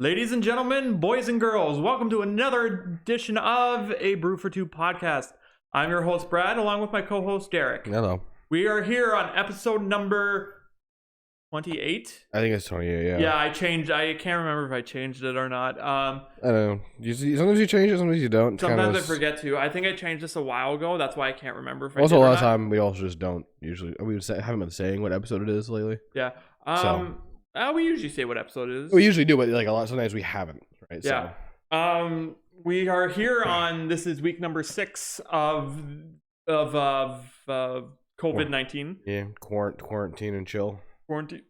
Ladies and gentlemen, boys and girls, welcome to another edition of a Brew for Two podcast. I'm your host, Brad, along with my co-host, Derek. Hello. We are here on episode number 28. I think it's 28, yeah. Yeah, I can't remember if I changed it or not. I don't know. Sometimes you change it, sometimes you don't. Sometimes I forget to. I think I changed this a while ago. That's why I can't remember if I also, did a or lot of not. time, we also just don't usually. We haven't been saying what episode it is lately. Yeah. We usually say what episode it is. We usually do, but like a lot, sometimes we haven't, right? Yeah. So. We are here on, this is week number 6 of COVID-19. Yeah, quarantine and chill. Quarantine.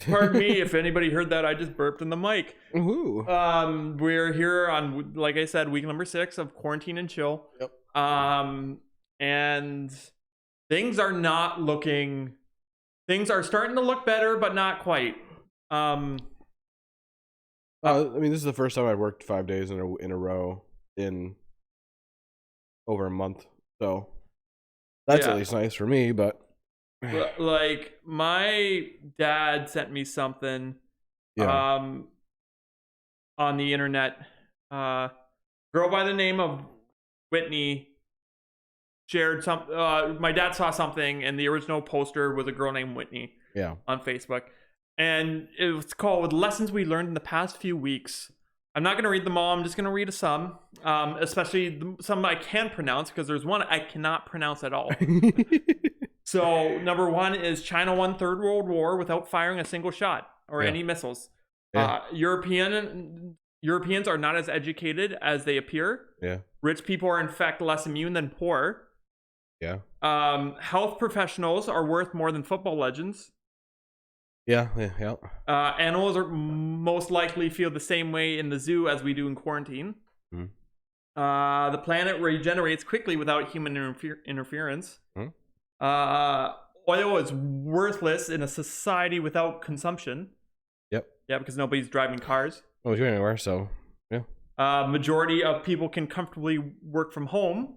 Pardon me if anybody heard that. I just burped in the mic. Ooh. We're here on, like I said, week number 6 of quarantine and chill. Yep. And things are starting to look better, but not quite. I mean, this is the first time I've worked 5 days in a row in over a month, so that's at least nice for me. But like, my dad sent me something on the internet. Girl by the name of Whitney shared some. My dad saw something, and the original poster was a girl named Whitney. Yeah. On Facebook, and it was called "Lessons We Learned in the Past Few Weeks." I'm not going to read them all. I'm just going to read some, especially some I can pronounce, because there's one I cannot pronounce at all. So, number 1 is China won Third World War without firing a single shot or any missiles. Yeah. Europeans are not as educated as they appear. Yeah. Rich people are in fact less immune than poor. Yeah. Health professionals are worth more than football legends. Yeah. Animals are most likely feel the same way in the zoo as we do in quarantine. Mm. The planet regenerates quickly without human interference. Mm. Oil is worthless in a society without consumption. Yep. Yeah, because nobody's driving cars. Oh, you're anywhere, so yeah. Majority of people can comfortably work from home.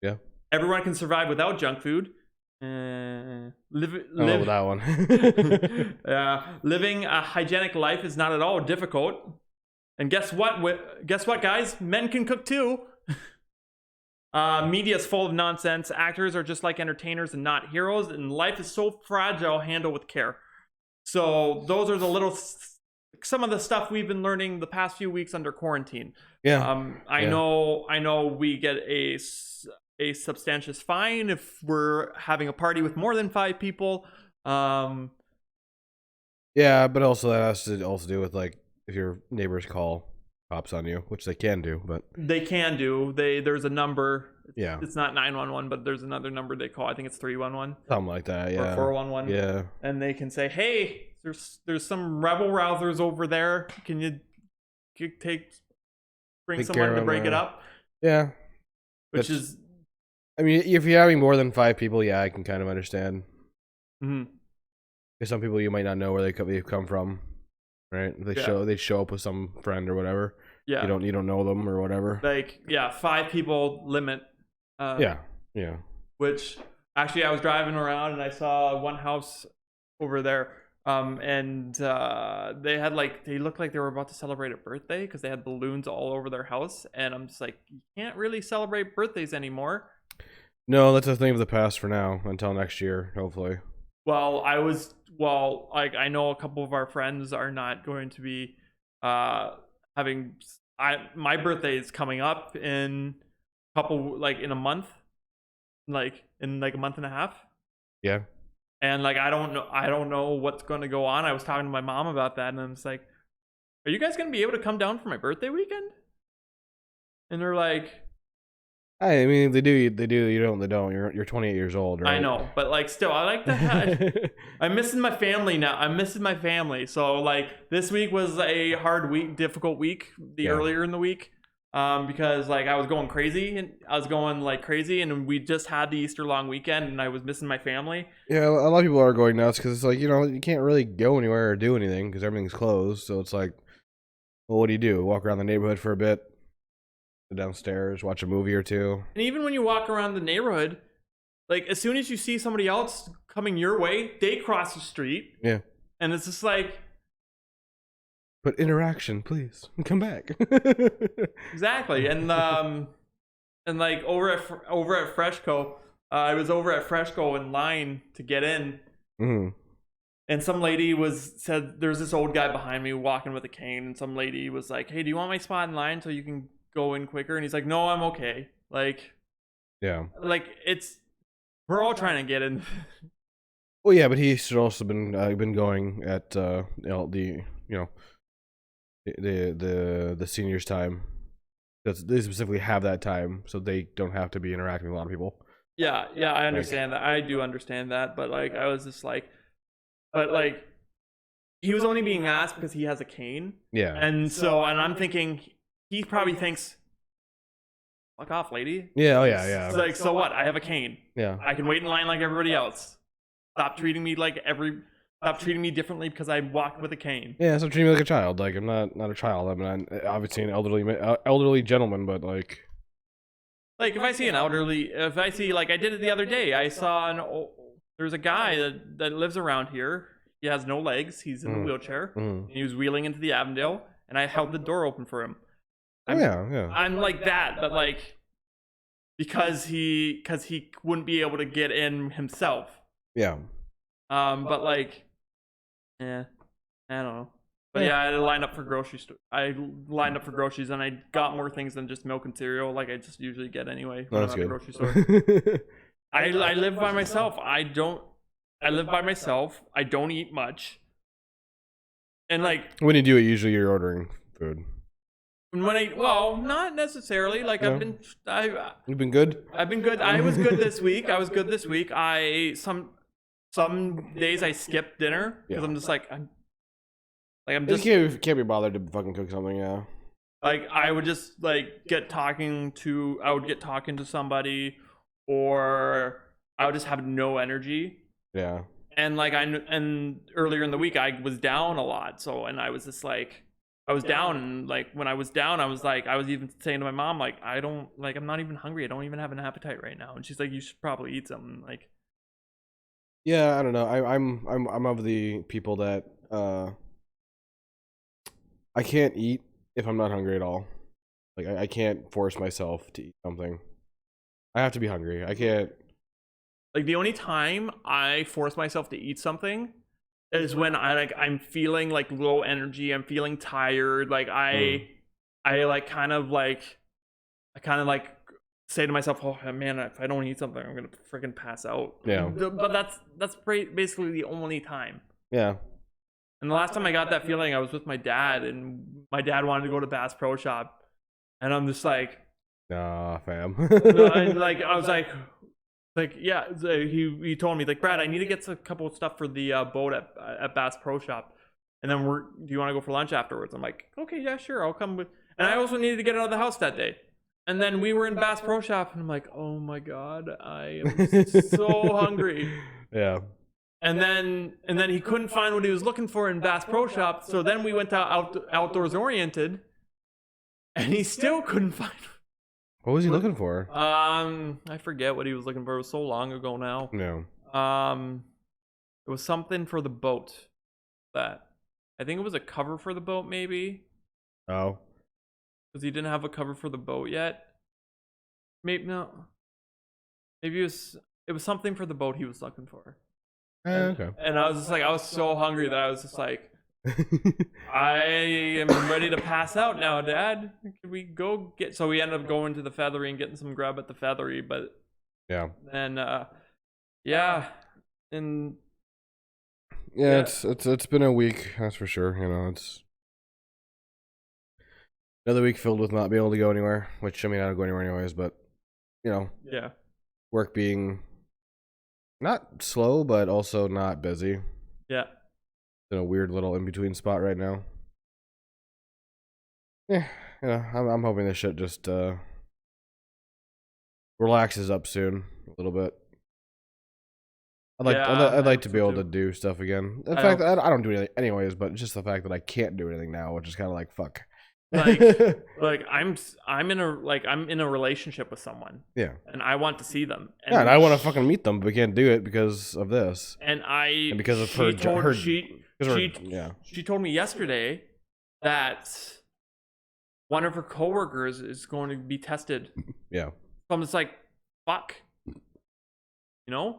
Yeah. Everyone can survive without junk food. With that one. Living a hygienic life is not at all difficult. And guess what? Guys? Men can cook too. Media is full of nonsense. Actors are just like entertainers and not heroes. And life is so fragile. Handle with care. So those are some of the stuff we've been learning the past few weeks under quarantine. Yeah. I know we get a substantious fine if we're having a party with more than 5 people. Yeah, but also that has to also do with, like, if your neighbors call cops on you, which they can do, but they can do. There's a number. Yeah. It's not 911, but there's another number they call. I think it's 311. Something like that, yeah. Or 411. Yeah. And they can say, "Hey, there's some rebel rousers over there. Can you bring someone to break it up?" Yeah. Which is, I mean, if you're having more than 5 people, yeah, I can kind of understand. Mm-hmm. Because some people you might not know where they've come from, right? They show up with some friend or whatever. Yeah. You don't know them or whatever. 5 people limit. Yeah. Which actually, I was driving around and I saw one house over there, and they looked like they were about to celebrate a birthday because they had balloons all over their house, and I'm just like, you can't really celebrate birthdays anymore. No, that's a thing of the past for now until next year, hopefully. I know a couple of our friends are not going to be having. My birthday is coming up in in a month, in a month and a half. Yeah. And I don't know what's going to go on. I was talking to my mom about that, and I'm just like, "Are you guys going to be able to come down for my birthday weekend?" And they're like, I mean, they do. You don't. They don't. You're 28 years old, right? I know, but still, I like to have. I'm missing my family now. I'm missing my family. So this week was a hard week, difficult week. Earlier in the week, because I was going crazy, and we just had the Easter long weekend, and I was missing my family. Yeah, a lot of people are going nuts because it's you can't really go anywhere or do anything because everything's closed. So it's well, what do? Walk around the neighborhood for a bit. Downstairs, watch a movie or two. And even when you walk around the neighborhood, as soon as you see somebody else coming your way, they cross the street. Yeah. And it's just But interaction, please come back. Exactly. And like over at Freshco, I was over at Freshco in line to get in, and some lady said there's this old guy behind me walking with a cane, and some lady was like, "Hey, do you want my spot in line so you can go in quicker?" And he's like, "No, I'm okay." Like, yeah, like we're all trying to get in. Well, yeah, but he should also been going at the seniors time. They specifically have that time, so they don't have to be interacting with a lot of people. Yeah, I understand that. I do understand that, but like I was just like, but like he was only being asked because he has a cane. Yeah, and I'm thinking he probably thinks, "Fuck off, lady." Yeah, yeah. It's like, so what? I have a cane. Yeah, I can wait in line like everybody else. Stop treating me differently because I walk with a cane. Yeah, stop treating me like a child. Like I'm not a child. I'm obviously an elderly gentleman, but like if I see like I did it the other day, I saw there's a guy that lives around here. He has no legs. He's in a wheelchair. And he was wheeling into the Avondale, and I held the door open for him. I'm like that, but like because he wouldn't be able to get in himself. Yeah. But like, I don't know. But yeah, I lined up for groceries. I lined up for groceries, and I got more things than just milk and cereal, like I just usually get anyway when I'm at the grocery store. I live by myself. I live by myself. I don't eat much. And like when you do it, usually you're ordering food. Not necessarily. Like no. You've been good. I've been good. I was good this week. Some days I skip dinner because I'm just like I'm just can't be bothered to fucking cook something. Yeah. Like I would just like get talking to somebody, or I would just have no energy. Yeah. And like and earlier in the week I was down a lot, and I was just like I was down, and like when I was down, I was even saying to my mom, like, I'm not even hungry. I don't even have an appetite right now. And she's like, you should probably eat something. Like, yeah, I don't know. I'm of the people that I can't eat if I'm not hungry at all. Like I can't force myself to eat something. I have to be hungry. I can't. Like the only time I force myself to eat something is when I'm feeling like low energy. I'm feeling tired. Like I kind of say to myself, oh man, if I don't eat something, I'm gonna freaking pass out. Yeah. But that's basically the only time. Yeah. And the last time I got that feeling, I was with my dad, and my dad wanted to go to Bass Pro Shop, and I'm just like, nah, fam. and like I was like yeah. So he told me like, Brad, I need to get a couple of stuff for the boat at Bass Pro Shop, and then do you want to go for lunch afterwards? I'm like, okay, yeah, sure, I'll come with. And I also needed to get out of the house that day. And then we were in Bass Pro Shop, and I'm like, oh my god, I am so hungry. Yeah. And then he couldn't find what he was looking for in Bass Pro Shop, so then we went to Outdoors Oriented, and he still couldn't find. What was he looking for? I forget what he was looking for. It was so long ago now. No. It was something for the boat. I think it was a cover for the boat, maybe. Oh. Because he didn't have a cover for the boat yet. Maybe it was something for the boat he was looking for. Okay. And I was just like, I was so hungry that I was just like, I am ready to pass out now, Dad. Can we go get? So we ended up going to the Feathery and getting some grub at the Feathery, but yeah. And yeah, and yeah, it's been a week, that's for sure. You know, it's another week filled with not being able to go anywhere. Which I mean, I don't go anywhere anyways, but you know, yeah, work being not slow, but also not busy. Yeah. In a weird little in-between spot right now. Yeah, you know, I'm hoping this shit just relaxes up soon a little bit. I'd like to be able to do stuff again. In fact, I don't do anything anyways, but it's just the fact that I can't do anything now, which is kind of like fuck. Like I'm in a relationship with someone. Yeah. And I want to see them. And I want to fucking meet them, but we can't do it because of this. And because of her. She told me yesterday that one of her coworkers is going to be tested. Yeah. So I'm just like, fuck. You know?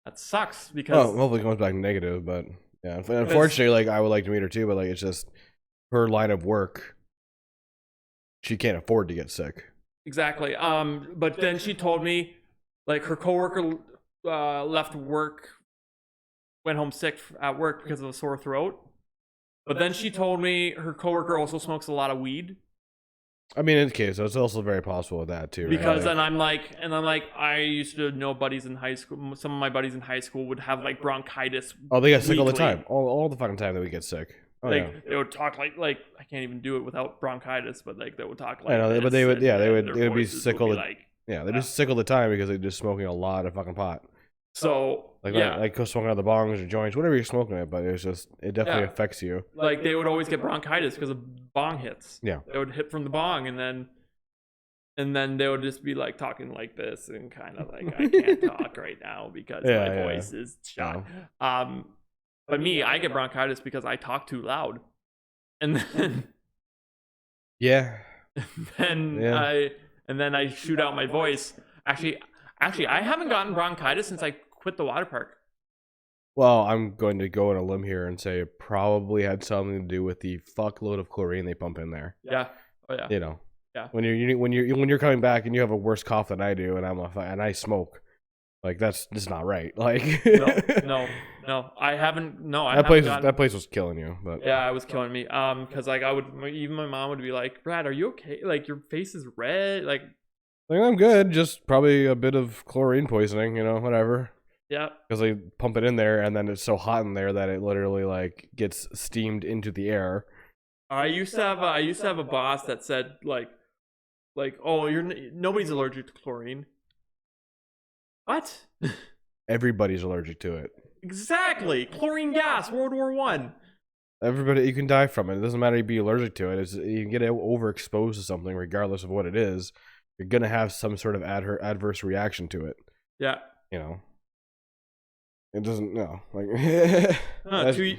That sucks because Hopefully it comes back negative, but yeah. Unfortunately, like I would like to meet her too, but like it's just her line of work. She can't afford to get sick. exactly. But then she told me, like, her coworker left work, went home sick at work because of a sore throat. But then she told me her coworker also smokes a lot of weed. I mean, in case, so it's also very possible with that too. Because right? then I'm like, I used to know buddies in high school. Some of my buddies in high school would have like bronchitis. Oh, they get sick all the weekly. time. All the fucking time that we get sick. Oh, Like yeah. they would talk like I can't even do it without bronchitis, but like they would talk like I know, but this, they would, yeah, they would be voices sick would all be the, like, yeah, they'd be sick all the time because they're just smoking a lot of fucking pot. so Like yeah, that, like smoking out the bongs or joints, whatever you're smoking it, but it's just, it definitely Yeah. affects you. like they would always get bronchitis because of bong hits. Yeah. They would hit from the bong, and then they would just be like talking like this and kind of like, I can't talk right now because Yeah, my yeah. voice is shot. But me, I get bronchitis because I talk too loud, and then Yeah. then Yeah. I shoot out my voice. Actually, I haven't gotten bronchitis since I quit the water park. Well, I'm going to go on a limb here and say it probably had something to do with the fuckload of chlorine they pump in there. Yeah. Oh yeah. You know. Yeah. When you're coming back and you have a worse cough than I do, and and I smoke, like that's just not right. Like No. I haven't. No, I that haven't place that place was killing you. But yeah, it was killing me. Because like even my mom would be like, Brad, are you okay? Like your face is red. Like I'm good. Just probably a bit of chlorine poisoning. You know, whatever. yeah. Because they pump it in there, and then it's so hot in there that it literally like gets steamed into the air. I used to have a boss that said like oh nobody's allergic to chlorine. What? Everybody's allergic to it. Exactly. Chlorine gas, World War I. Everybody, you can die from it. It doesn't matter if you be allergic to it. You can get overexposed to something, regardless of what it is. You're gonna have some sort of adverse reaction to it. Yeah. You know, it doesn't. No, like 2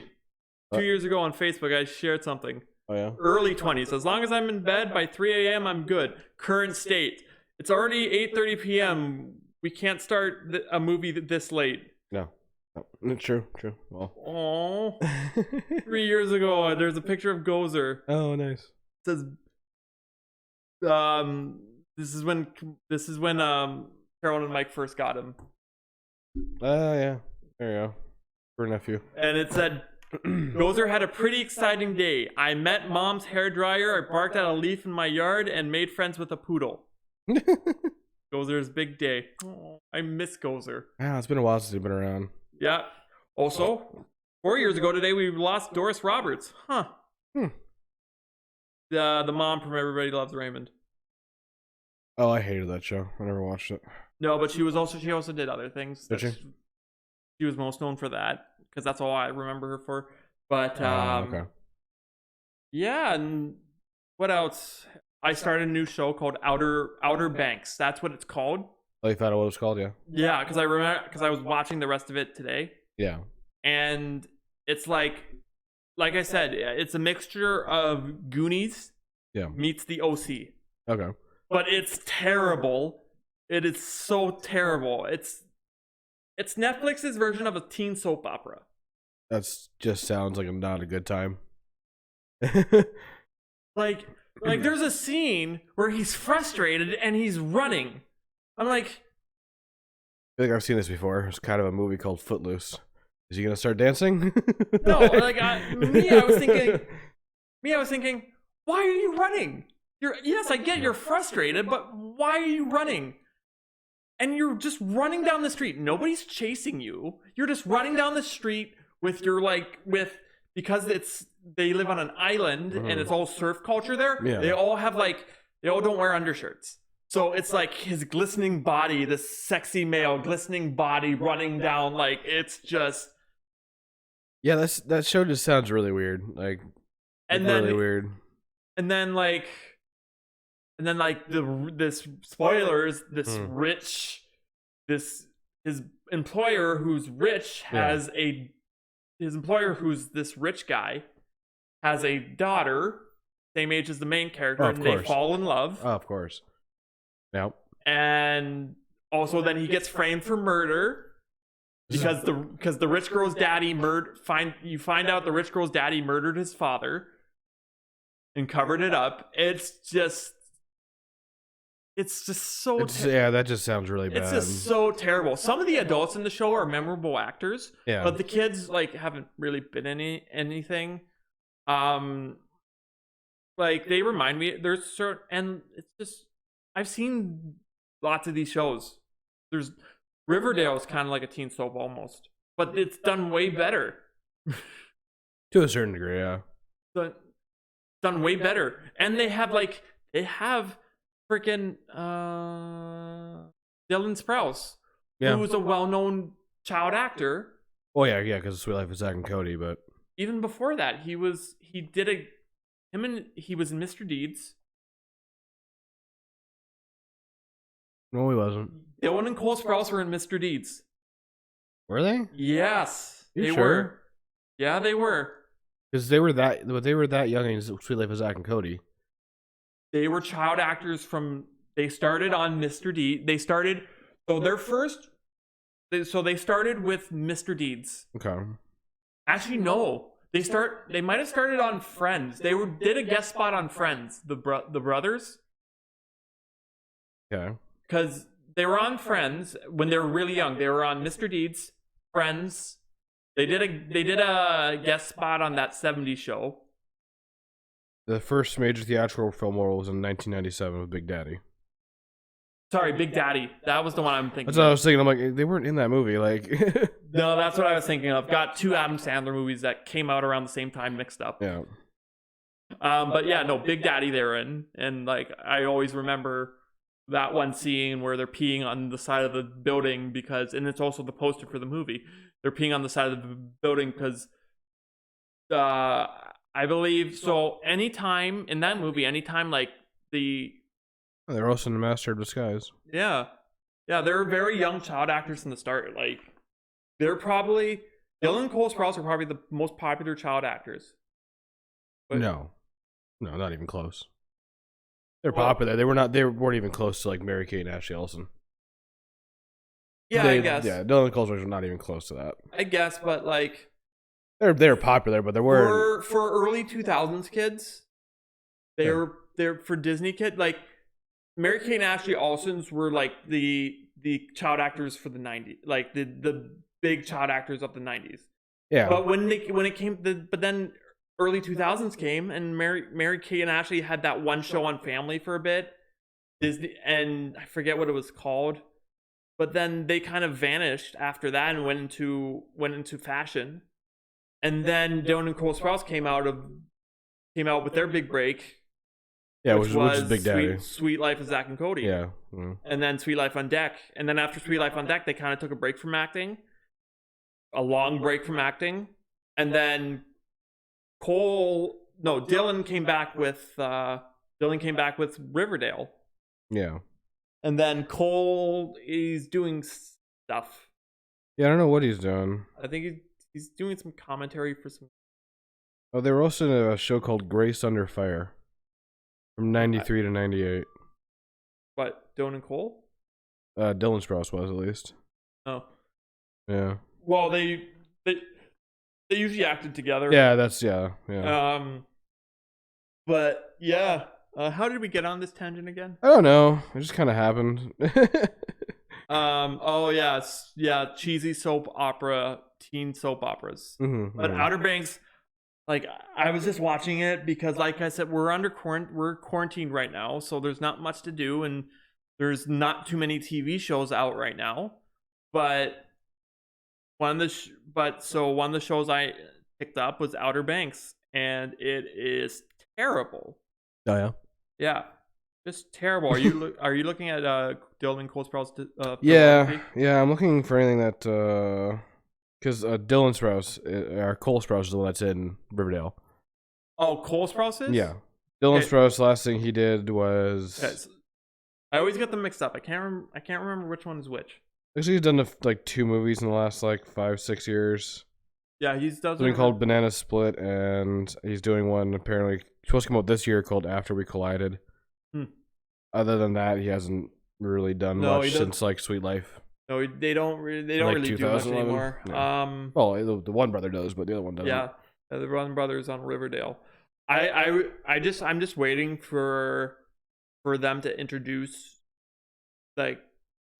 years ago on Facebook, I shared something. Oh yeah. Early 20s. As long as I'm in bed by 3 a.m., I'm good. Current state. It's already 8:30 p.m. We can't start a movie this late. No. True. Well. Oh. 3 years ago, there's a picture of Gozer. Oh, nice. It says, this is when Carol and Mike first got him. Oh yeah. There you go. For nephew. And it said, Gozer had a pretty exciting day. I met mom's hairdryer, I barked at a leaf in my yard, and made friends with a poodle. Gozer's big day. Oh, I miss Gozer. Yeah, it's been a while since you've been around. Yeah. Also, 4 years ago today, we lost Doris Roberts. Huh. The mom from Everybody Loves Raymond. Oh, I hated that show. I never watched it. No, but she also did other things. Did she? She was most known for that because that's all I remember her for. But Okay. yeah, and what else? I started a new show called Outer Banks. That's what it's called. Oh, you thought it was called? Yeah. Yeah, because I was watching the rest of it today, Yeah. and it's like I said, it's a mixture of Goonies, meets the OC. Okay. But it's terrible. It is so terrible. It's Netflix's version of a teen soap opera. That's just sounds like not a good time. Like there's a scene where he's frustrated and he's running. I'm like, I think I've seen this before. It's kind of a movie called Footloose. Is he gonna start dancing? no, like I was thinking, why are you running? Yes, I get you're frustrated, but why are you running? And you're just running down the street. Nobody's chasing you. You're just running down the street with your because they live on an island and it's all surf culture there. Yeah. They all don't wear undershirts. So it's like his glistening body, this sexy male glistening body running down, like it's just. Yeah, that show just sounds really weird. Like, really weird. And then this spoilers, his employer who's rich has his employer who's this rich guy has a daughter, same age as the main character, Oh, of and they course. fall in love. Oh, of course. Yep. And also, then he gets framed for murder because the rich girl's daddy you find out the rich girl's daddy murdered his father and covered it up. It's just so yeah, that just sounds really bad. It's just so terrible. Some of the adults in the show are memorable actors, Yeah. but the kids like haven't really been anything. Like they remind me. There's certain, and it's just I've seen lots of these shows. There's Riverdale is kind of like a teen soap almost, but it's done way better. To a certain degree, yeah. But done way better, and they have freaking Dylan Sprouse, Yeah. who was a well-known child actor. Oh yeah, because of Sweet Life of Zack and Cody, but Even before that, he was in Mr. Deeds. no, he wasn't. Dylan and Cole Sprouse were in Mr. Deeds. Were they? Yes, You they sure? were. Yeah, they were. Because they were that young in Sweet Life of Zack and Cody. They were child actors from. They started on Mr. Deeds. They started they started with Mr. Deeds. Okay. Actually, no. They might have started on Friends. Did a guest spot on Friends, the brothers, Okay. because they were on Friends when they were really young. They were on Mr. Deeds, Friends. They did a guest spot on that '70s show. The first major theatrical film role was in 1997 with Big Daddy. Sorry, Big Daddy. That was the one I'm thinking. That's what I was thinking. I'm like, they weren't in that movie. Like, No, that's what I was thinking of. Got two Adam Sandler movies that came out around the same time mixed up. yeah. But yeah, no, Big Daddy they're in. And like I always remember that one scene where they're peeing on the side of the building and it's also the poster for the movie. They're peeing on the side of the building because I believe so anytime in that movie, like They're also in the Master of Disguise. yeah, they're very young child actors in the start. Like they're probably Dylan and Cole Sprouse are probably the most popular child actors. But, No, not even close. They're popular. They weren't even close to like Mary Kate and Ashley Olsen. Yeah, I guess. Yeah, Dylan and Cole Sprouse were not even close to that. I guess, but like They're popular, but they weren't. For early 2000s kids, they're for Disney kid. Like Mary Kate and Ashley Olsen's were like the child actors for the 90s, like the big child actors of the 90s. Yeah. But but then early 2000s came and Mary Kate and Ashley had that one show on Family for a bit, Disney, and I forget what it was called. But then they kind of vanished after that and went into fashion. And then Dylan and Cole Sprouse came out with their big break. Yeah, which is Big Daddy. Sweet Life of Zack and Cody. Yeah. Mm. And then Sweet Life on Deck. And then after Sweet Life on Deck, they kind of took a break from acting. A long break from acting. And then Dylan came back with Riverdale. Yeah. And then Cole is doing stuff. Yeah, I don't know what he's doing. I think he's doing some commentary for some. Oh, they were also in a show called Grace Under Fire from 93 to 98. What, Dylan and Cole? Dylan Sprouse was, at least. Oh. Yeah. Well, they usually acted together. Yeah, yeah. But yeah. How did we get on this tangent again? I don't know. It just kind of happened. Oh yeah, cheesy soap opera, teen soap operas. Mm-hmm, but Outer Banks, like I was just watching it because, like I said, we're quarantined right now, so there's not much to do, and there's not too many TV shows out right now. But one of the shows I picked up was Outer Banks, and it is terrible. Oh yeah. Yeah, just terrible. Are you looking at Dylan Cole Sprouse? Yeah. I'm looking for anything that because Dylan Sprouse or Cole Sprouse is the one that's in Riverdale. Oh, Cole Sprouse is? Yeah, Dylan Sprouse. Last thing he did was. Okay, so I always get them mixed up. I can't remember which one is which. Actually, he's done like 2 movies in the last like 5-6 years. Yeah, he does Something called Banana Split, and he's doing one apparently supposed to come out this year called After We Collided. Hmm. Other than that, he hasn't really done No, he much does. since like Sweet Life. No, they don't Like really do much 2011? anymore. No. Well, the one brother does, but the other one doesn't. Yeah, the Run Brothers on Riverdale. I'm just waiting for them to introduce like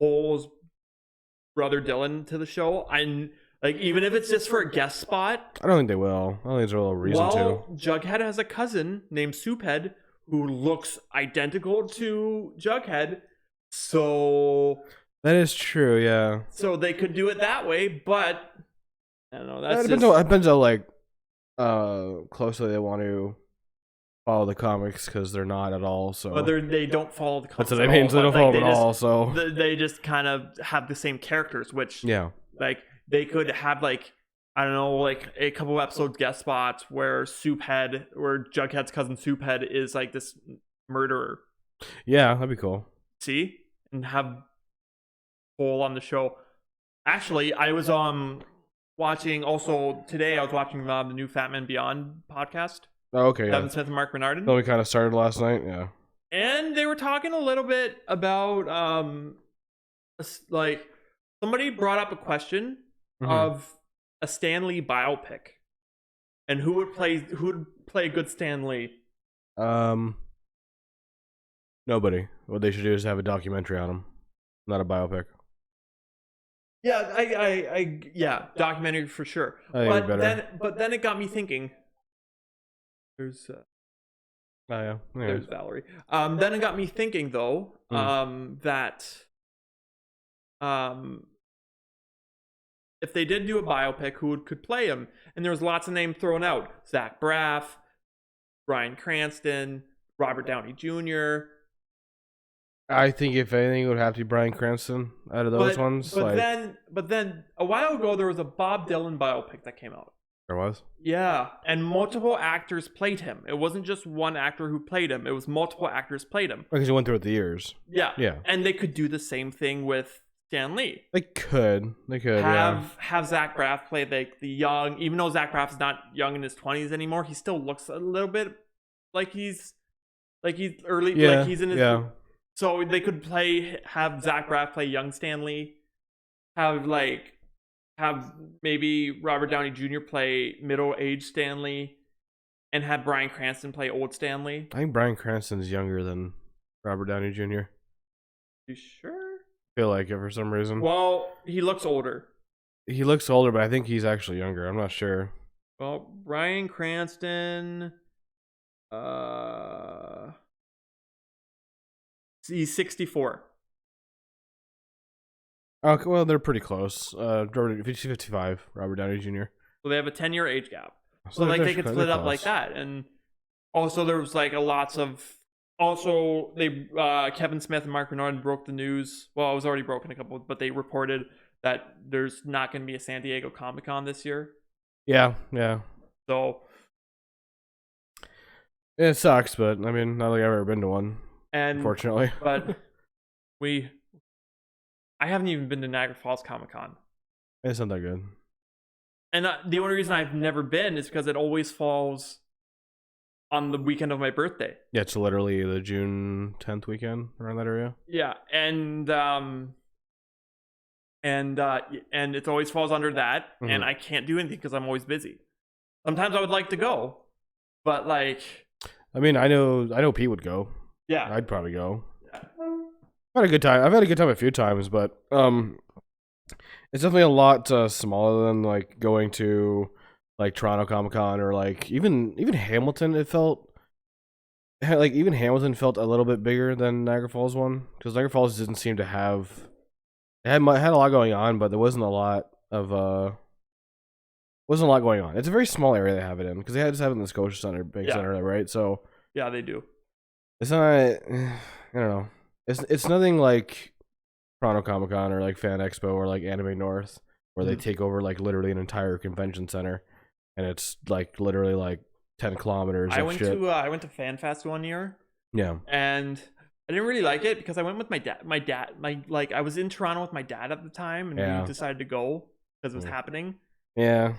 Cole's brother Dylan to the show. I like even if it's just for a guest spot. I don't think they will. I don't think there's a real reason to. Jughead has a cousin named Souphead who looks identical to Jughead, so That is true, yeah. so they could do it that way, but I don't know. That's It depends on like closely they want to follow the comics, because they're not at all. So but they don't follow the comics. that's what I mean. So they don't follow them at all. So they just kind of have the same characters, which yeah, like they could have like I don't know, like a couple episodes guest spots where Jughead's cousin Souphead is like this murderer. yeah, that'd be cool. See, and have Cole on the show. Actually, I was watching also today. I was watching the new Fat Man Beyond podcast. Oh, okay, yeah. Kevin Smith and Mark Bernardin. Then we kind of started last night, yeah. And they were talking a little bit about like somebody brought up a question of a Stan Lee biopic and who would play a good Stan Lee. Nobody. What they should do is have a documentary on him, not a biopic. Yeah, I yeah, documentary for sure. But then it got me thinking. There's there's Valerie. Then it got me thinking though, that if they did do a biopic, who could play him? And there was lots of names thrown out: Zach Braff, Bryan Cranston, Robert Downey Jr. I think if anything, it would have to be Bryan Cranston out of those ones. But then a while ago there was a Bob Dylan biopic that came out. There was? Yeah, and multiple actors played him. It wasn't just one actor who played him. It was multiple actors played him. Because he went through it the years. Yeah. Yeah. And they could do the same thing with Stan Lee. They could. Have Zach Braff play like the young, even though Zach Braff's not young in his 20s anymore, he still looks a little bit like he's early, like he's in his. Yeah. So they could have Zach Braff play young Stan Lee, have maybe Robert Downey Jr. play middle-aged Stan Lee, and have Bryan Cranston play old Stan Lee. I think Bryan Cranston's younger than Robert Downey Jr. You sure? I feel like it for some reason. Well, he looks older. He looks older, but I think he's actually younger. I'm not sure. Well, Bryan Cranston, he's 64. Okay, well, they're pretty close. 55, Robert Downey Jr. So they have a 10-year age gap. So like they could split up like that. And also there was like Kevin Smith and Mark Bernard broke the news. Well, it was already broken a couple, but they reported that there's not going to be a San Diego Comic-Con this year. Yeah. So it sucks, but I mean, not like I've ever been to one. Unfortunately. But I haven't even been to Niagara Falls Comic-Con. It's not that good. And the only reason I've never been is because it always falls on the weekend of my birthday. Yeah, it's literally the June 10th weekend around that area. Yeah, and it always falls under that, and I can't do anything because I'm always busy. Sometimes I would like to go, but like, I mean, I know Pete would go. Yeah, I'd probably go. Yeah. I've had a good time a few times, but it's definitely a lot smaller than like going to like Toronto Comic-Con or like even Hamilton. It felt like even Hamilton felt a little bit bigger than Niagara Falls one, because Niagara Falls didn't seem to have had a lot going on, but there wasn't a lot going on. It's a very small area they have it in, because they just have it in the Scotia Center, big center, right? So yeah, they do. It's not. I don't know. It's nothing like Toronto Comic Con or like Fan Expo or like Anime North, where they take over like literally an entire convention center, and it's like literally like 10 kilometers. I went to FanFest one year. Yeah, and I didn't really like it because I went with my dad. I was in Toronto with my dad at the time, and we decided to go because it was happening. Yeah,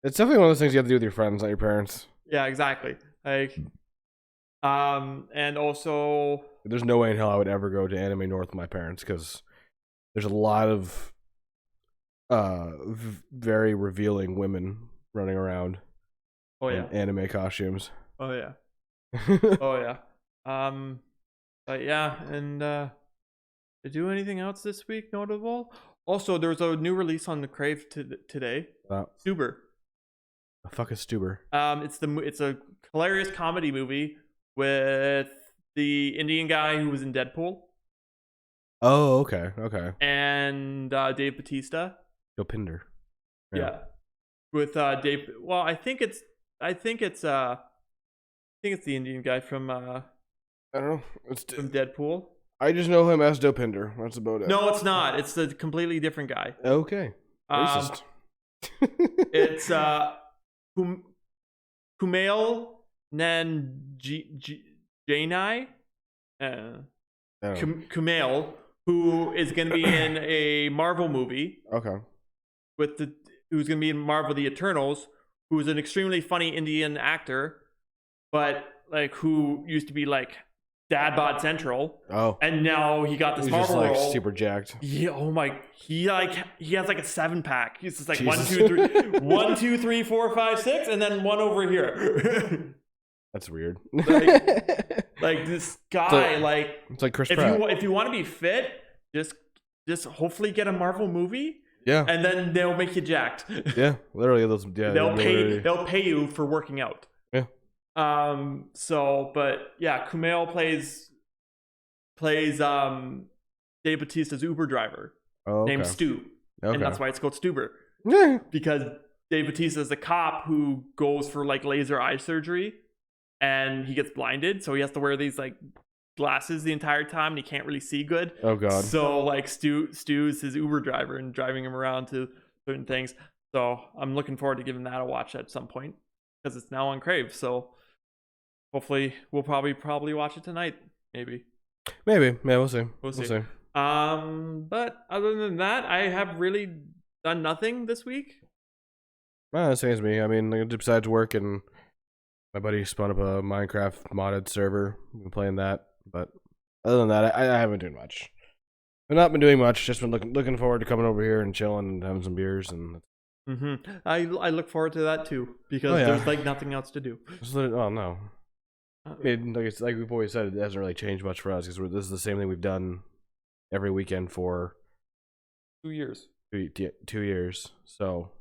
It's definitely one of those things you have to do with your friends, not your parents. Yeah, exactly. Like, and also, There's no way in hell I would ever go to Anime North with my parents because there's a lot of very revealing women running around oh in yeah, anime costumes. oh yeah, oh yeah. But yeah, and to do anything else this week notable? Also, there's a new release on the Crave today. Stuber. The fuck is Stuber? It's a hilarious comedy movie with the Indian guy who was in Deadpool. Oh, okay. And Dave Bautista. Dopinder. Yeah. With Dave. Well, I think it's the Indian guy from I don't know. from Deadpool. I just know him as Dopinder. That's about it. No, it's not. It's a completely different guy. Okay. Racist. It's Kumail Nanjiani. Kumail, who is going to be in a Marvel movie. Okay. Who's going to be in Marvel The Eternals, who's an extremely funny Indian actor, but like who used to be like Dad Bod Central. Oh. And now he got this Marvel just, like, role. super jacked. Yeah, oh my, he has like a 7-pack. He's just like Jesus. 1, 2, 3, 4, 5, 6, and then one over here. That's weird. like this guy, it's like Chris Pratt. If you want to be fit, just hopefully get a Marvel movie. Yeah. And then they'll make you jacked. Yeah, literally those. Yeah, they'll pay you for working out. Yeah. But yeah, Kumail plays Dave Bautista's Uber driver named Stu. Okay. And that's why it's called Stuber. Yeah. Because Dave Bautista is a cop who goes for like laser eye surgery and he gets blinded, so he has to wear these like glasses the entire time and he can't really see good. Oh god. So like Stu's his Uber driver and driving him around to certain things. So I'm looking forward to giving that a watch at some point because it's now on Crave. So hopefully we'll probably watch it tonight. Maybe. Yeah, we'll see. We'll see. But other than that, I have really done nothing this week. The same as me. I mean, besides work, and my buddy spun up a Minecraft modded server. We've been playing that. But other than that, I haven't been doing much. I've not been doing much. Just been looking forward to coming over here and chilling and having some beers. And I look forward to that too because there's like nothing else to do. Oh no. Like we've always said, it hasn't really changed much for us because this is the same thing we've done every weekend for 2 years. 2 years. So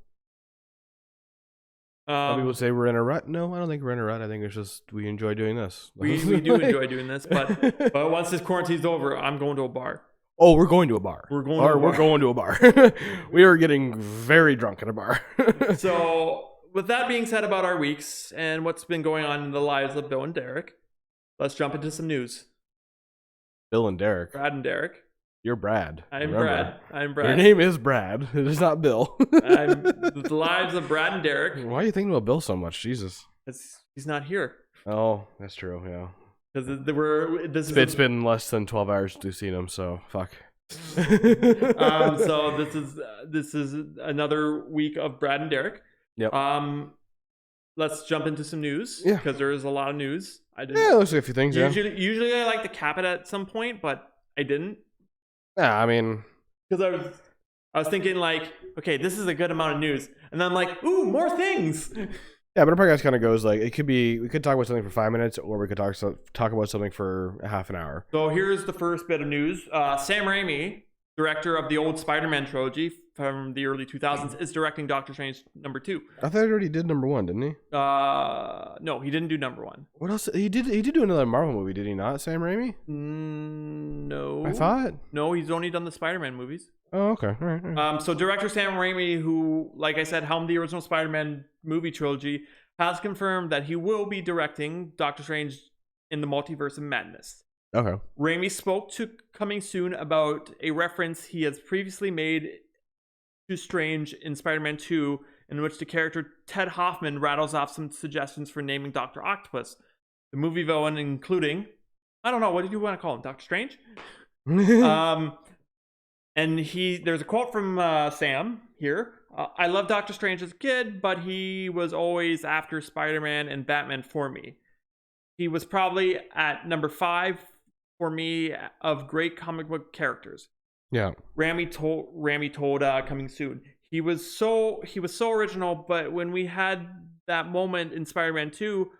some people say we're in a rut. No, I don't think we're in a rut. I think it's just we enjoy doing this. We do enjoy doing this, but once this quarantine's over, I'm going to a bar. Oh, we're going to a bar. We're going to a bar. We are getting very drunk at a bar. So, with that being said about our weeks and what's been going on in the lives of Bill and Derek, let's jump into some news. Bill and Derek. Brad and Derek. You're Brad. I'm Brad. Your name is Brad. It is not Bill. The lives of Brad and Derek. Why are you thinking about Bill so much? Jesus. He's not here. Oh, that's true. Yeah. Because it's been less than 12 hours to see him, so fuck. So this is another week of Brad and Derek. Yep. Let's jump into some news. Yeah. Because there is a lot of news. It looks like a few things. Usually I like to cap it at some point, but I didn't. Yeah, I mean, because I was thinking like, okay, this is a good amount of news, and then I'm like, ooh, more things. Yeah, but our podcast kind of goes like, it could be, we could talk about something for 5 minutes, or we could talk about something for a half an hour. So here's the first bit of news. Sam Raimi, director of the old Spider-Man trilogy from the early 2000s, is directing Doctor Strange #2. I thought he already did #1, didn't he? No, he didn't do #1. What else? He did do another Marvel movie, did he not, Sam Raimi? No. I thought. No, he's only done the Spider-Man movies. Oh, okay. All right. So director Sam Raimi, who, like I said, helmed the original Spider-Man movie trilogy, has confirmed that he will be directing Doctor Strange in the Multiverse of Madness. Okay. Raimi spoke to Coming Soon about a reference he has previously made to Strange in Spider-Man 2, in which the character Ted Hoffman rattles off some suggestions for naming Dr. Octopus. The movie villain including, I don't know, what did you want to call him? Doctor Strange? And there's a quote from Sam here. I loved Doctor Strange as a kid, but he was always after Spider-Man and Batman for me. He was probably at number 5 for me of great comic book characters. Yeah. Rami Toda coming soon. He was so original, but when we had that moment in Spider-Man 2,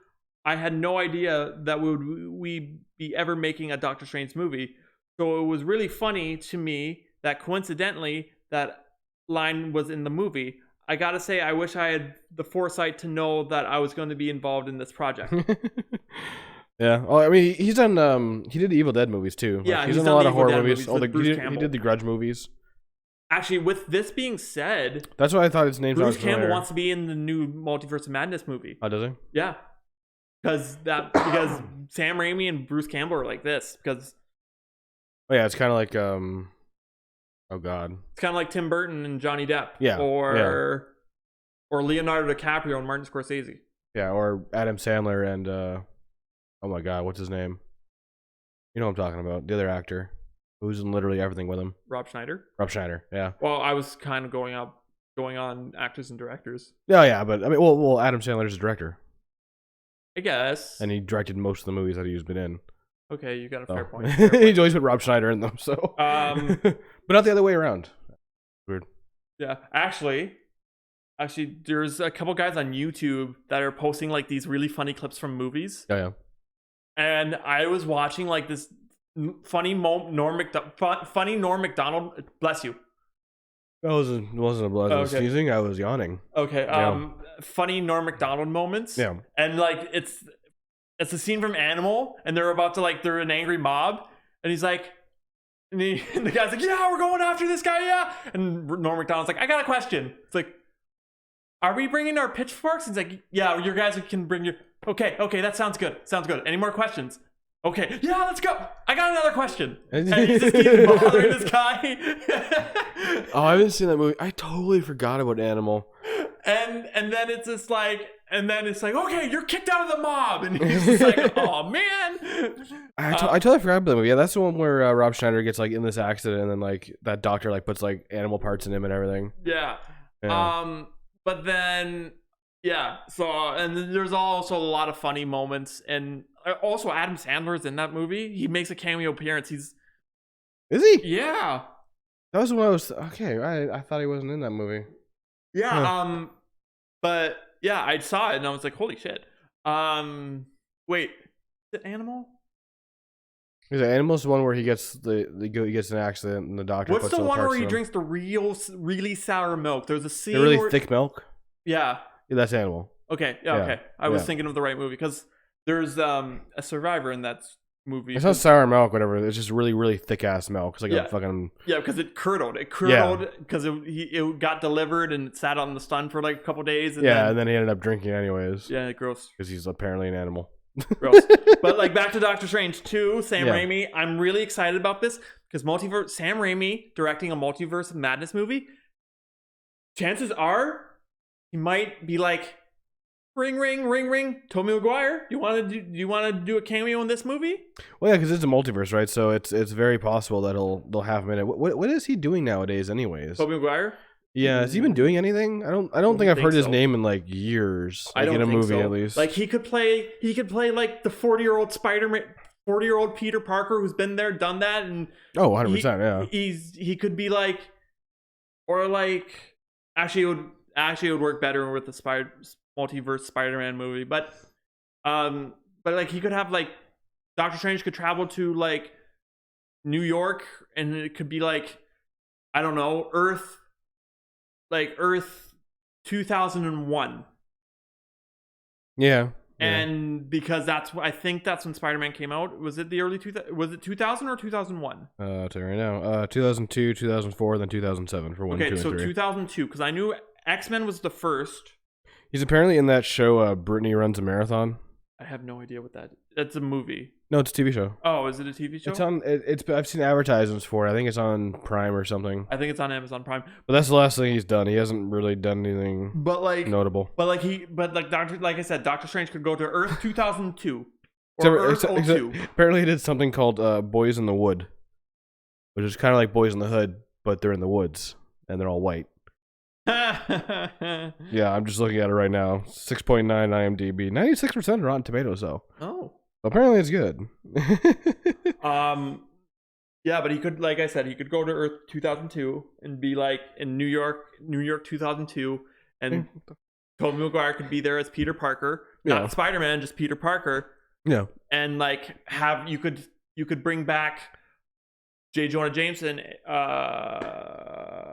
I had no idea that we be ever making a Doctor Strange movie. So it was really funny to me that coincidentally that line was in the movie. I gotta say, I wish I had the foresight to know that I was going to be involved in this project. Yeah. Well, I mean, he's done. He did the Evil Dead movies too. Like, Yeah, he's he's done a done lot the of Evil horror Dead movies. movies with Bruce he Campbell. did the Grudge movies. Actually, with this being said, That's why I thought his name. Bruce Campbell wants to be in the new Multiverse of Madness movie. Oh, does he? Yeah, because Sam Raimi and Bruce Campbell are like this. Because Oh yeah, it's kind of like oh god, it's kind of like Tim Burton and Johnny Depp. Yeah, Or Leonardo DiCaprio and Martin Scorsese. yeah, or Adam Sandler and oh my god, what's his name? You know what I'm talking about? The other actor who's in literally everything with him. Rob Schneider. Rob Schneider. Yeah. Well, I was kind of going on actors and directors. Yeah, yeah, but I mean, well, Adam Sandler's a director, I guess. and he directed most of the movies that he's been in. Okay, you got a So. fair point. Fair point. He's always put Rob Schneider in them, so. But not the other way around. Weird. Yeah, actually, there's a couple guys on YouTube that are posting like these really funny clips from movies, Yeah, yeah. and I was watching like this funny Norm Macdonald. Bless you. That wasn't a blood. I was sneezing. I was yawning. Okay. Yeah. Funny Norm Macdonald moments. Yeah. And like it's a scene from Animal, and they're about to they're an angry mob, and he's like, and the guy's like, yeah, we're going after this guy, yeah. And Norm Macdonald's like, I got a question. It's like, are we bringing our pitchforks? He's like, yeah, your guys can bring your. Okay, that sounds good. Any more questions? Okay, yeah, let's go. I got another question. And he just keeps bothering this guy. Oh, I haven't seen that movie. I totally forgot about Animal. And then it's just like, okay, you're kicked out of the mob, and he's just like, oh man. I totally forgot about that movie. Yeah, that's the one where Rob Schneider gets like in this accident, and then like that doctor like puts like animal parts in him and everything. Yeah. But then yeah. So and then there's also a lot of funny moments, and also Adam Sandler's in that movie. He makes a cameo appearance. Is he? Yeah. That was when I was okay. I thought he wasn't in that movie. Yeah. Huh. But yeah, I saw it and I was like, holy shit. Wait, is it Animal? Is it Animal's the one where he gets he gets in an accident and the doctor? What's puts the all one parts where he in him? drinks the really sour milk? There's a scene. The really where, thick milk. Yeah. Yeah, that's Animal. Okay. Yeah. Okay. I was thinking of the right movie because there's a survivor in that movie. It's not sour milk, whatever. It's just really, really thick ass milk. It's like a fucking because it curdled. It curdled because it got delivered and it sat on the stun for like a couple days. And then he ended up drinking anyways. Yeah, gross. Because he's apparently an animal. Gross. But like back to Doctor Strange 2, Sam Raimi. I'm really excited about this because Sam Raimi directing a Multiverse of Madness movie. Chances are he might be like, ring, ring, ring, ring. Tobey Maguire, you want to do a cameo in this movie? Well, yeah, because it's a multiverse, right? So it's very possible that they'll have him in it. What is he doing nowadays, anyways? Tobey Maguire. Yeah, has he been doing anything? I don't think I've heard his name in like years. Like, I don't in a think movie so. at least. Like he could play like the 40-year-old Spider-Man, 40-year-old Peter Parker who's been there, done that, and 100%, yeah. He could be like, or like actually it would work better with the multiverse Spider-Man movie, but like he could have like Doctor Strange could travel to like New York, and it could be like, I don't know, Earth 2001. Yeah. And because I think that's when Spider-Man came out. Was it the early 2000? Was it 2000 or 2001? I'll tell you right now. 2002, 2004, then 2007 for 1, 2, and 3. Okay, so 2002, because I knew X-Men was the first. He's apparently in that show, Brittany Runs a Marathon. I have no idea what that's a movie. No, it's a TV show. Oh, is it a TV show? It's on. I've seen advertisements for it. I think it's on Prime or something. I think it's on Amazon Prime. But that's the last thing he's done. He hasn't really done anything notable. Like I said, Doctor Strange could go to Earth 2002 or Earth 02. Apparently, he did something called Boys in the Wood, which is kind of like Boys in the Hood, but they're in the woods and they're all white. Yeah, I'm just looking at it right now. 6.9 IMDb, 96% Rotten Tomatoes though. Oh. Apparently it's good. Yeah, but he could, like I said, he could go to Earth 2002 and be like in New York 2002, and Tobey Maguire could be there as Peter Parker, not Spider-Man, just Peter Parker. Yeah, and like have you could bring back J. Jonah Jameson.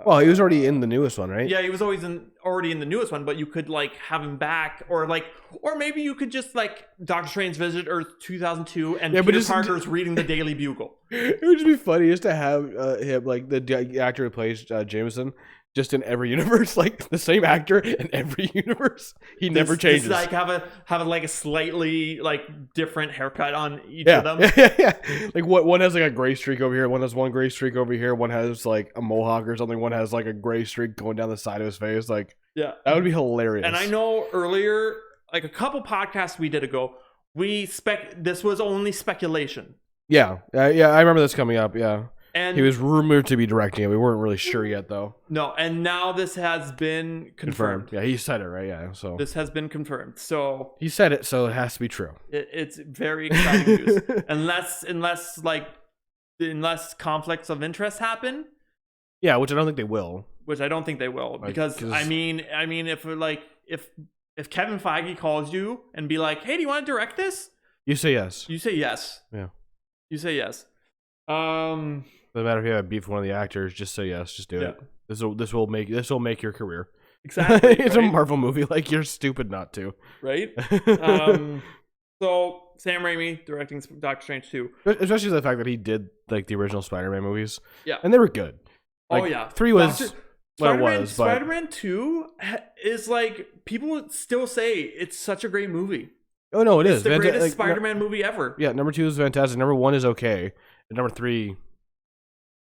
Well, he was already in the newest one, right? Yeah, he was already in the newest one, but you could like have him back, or maybe you could just like Doctor Strange visit Earth 2002 and Peter Parker's reading the Daily Bugle. It would just be funny just to have him, like the actor who plays Jameson, just in every universe, like the same actor in every universe. He never changes. Just like have a like a slightly like different haircut on each of them. Yeah. Like one has like a gray streak over here, one has one gray streak over here, one has like a mohawk or something, one has like a gray streak going down the side of his face. Like, yeah, that would be hilarious. And I know earlier, like a couple podcasts we did ago, this was only speculation. Yeah, I remember this coming up. Yeah. And he was rumored to be directing it. We weren't really sure yet, though. No, and now this has been confirmed. Yeah, he said it, right? Yeah, so this has been confirmed. So he said it, so it has to be true. It's very exciting news. Unless conflicts of interest happen. Yeah, which I don't think they will. Because I mean, if Kevin Feige calls you and be like, "Hey, do you want to direct this?" You say yes. You say yes. Yeah. You say yes. No matter if you have beef with one of the actors, just say yes. Just do it. This will make your career. Exactly. It's a Marvel movie. Like, you're stupid not to. Right. So Sam Raimi directing Doctor Strange 2. Especially the fact that he did like the original Spider-Man movies. Yeah. And they were good. Like, 3 was what it was. But Spider-Man 2 is like, people still say it's such a great movie. Oh no, it's the greatest Spider-Man movie ever. Yeah, number 2 is fantastic. Number 1 is okay. And number 3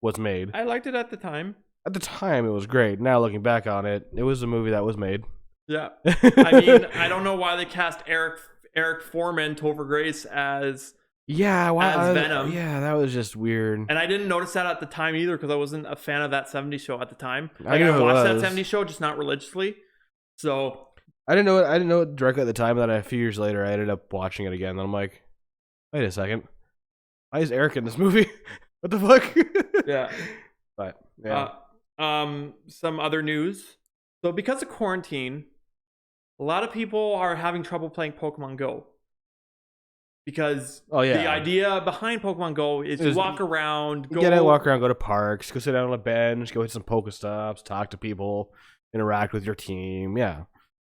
was made. I liked it at the time. At the time, it was great. Now looking back on it, it was a movie that was made. Yeah. I mean, I don't know why they cast Eric Foreman, Topher Grace as Venom. Yeah, that was just weird. And I didn't notice that at the time either, because I wasn't a fan of that 70s show at the time. Like, I watched that 70s show, just not religiously. So I didn't know it directly at the time. Then a few years later, I ended up watching it again. And I'm like, wait a second, why is Eric in this movie? What the fuck? Yeah. But yeah. Some other news. So because of quarantine, a lot of people are having trouble playing Pokemon Go. Because the idea behind Pokemon Go is to walk around, go to parks, go sit down on a bench, go hit some Pokestops, talk to people, interact with your team. Yeah.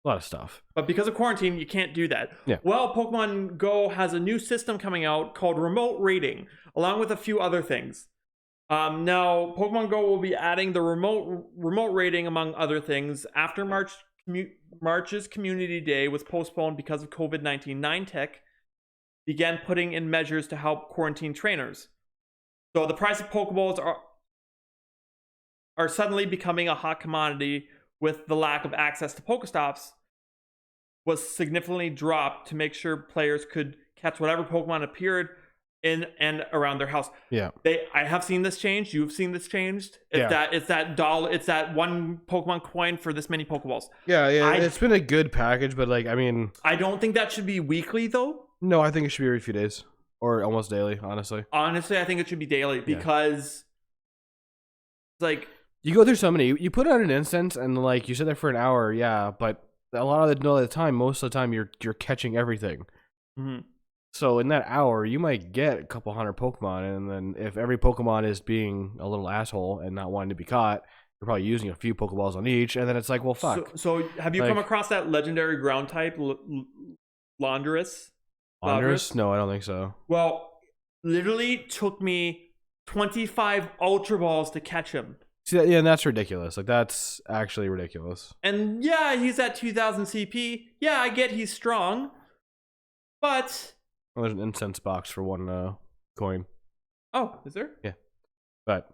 A lot of stuff. But because of quarantine, you can't do that. Yeah. Well, Pokemon Go has a new system coming out called remote raiding, along with a few other things. Now, Pokemon Go will be adding the remote raiding, among other things. After March's Community Day was postponed because of COVID-19, Niantic began putting in measures to help quarantine trainers. So the price of Pokeballs are suddenly becoming a hot commodity, with the lack of access to Pokestops was significantly dropped to make sure players could catch whatever Pokemon appeared in and around their house. Yeah. I have seen this changed. You've seen this changed. It's that one Pokemon coin for this many Pokeballs. Yeah, it's been a good package, but like, I mean, I don't think that should be weekly though. No, I think it should be every few days or almost daily, honestly. Honestly, I think it should be daily because like, you go through so many. You put out an instance and like you sit there for an hour, yeah, but a lot of the time, most of the time, you're catching everything. Mm-hmm. So in that hour, you might get a couple hundred Pokemon, and then if every Pokemon is being a little asshole and not wanting to be caught, you're probably using a few Pokeballs on each, and then it's like, well, fuck. So have you come across that legendary ground type, Landorus? Landorus? No, I don't think so. Well, literally took me 25 Ultra Balls to catch him. See, yeah, and that's ridiculous. Like, that's actually ridiculous. And yeah, he's at 2000 CP. Yeah, I get he's strong. But... Well, there's an incense box for one coin. Oh, is there? Yeah. But...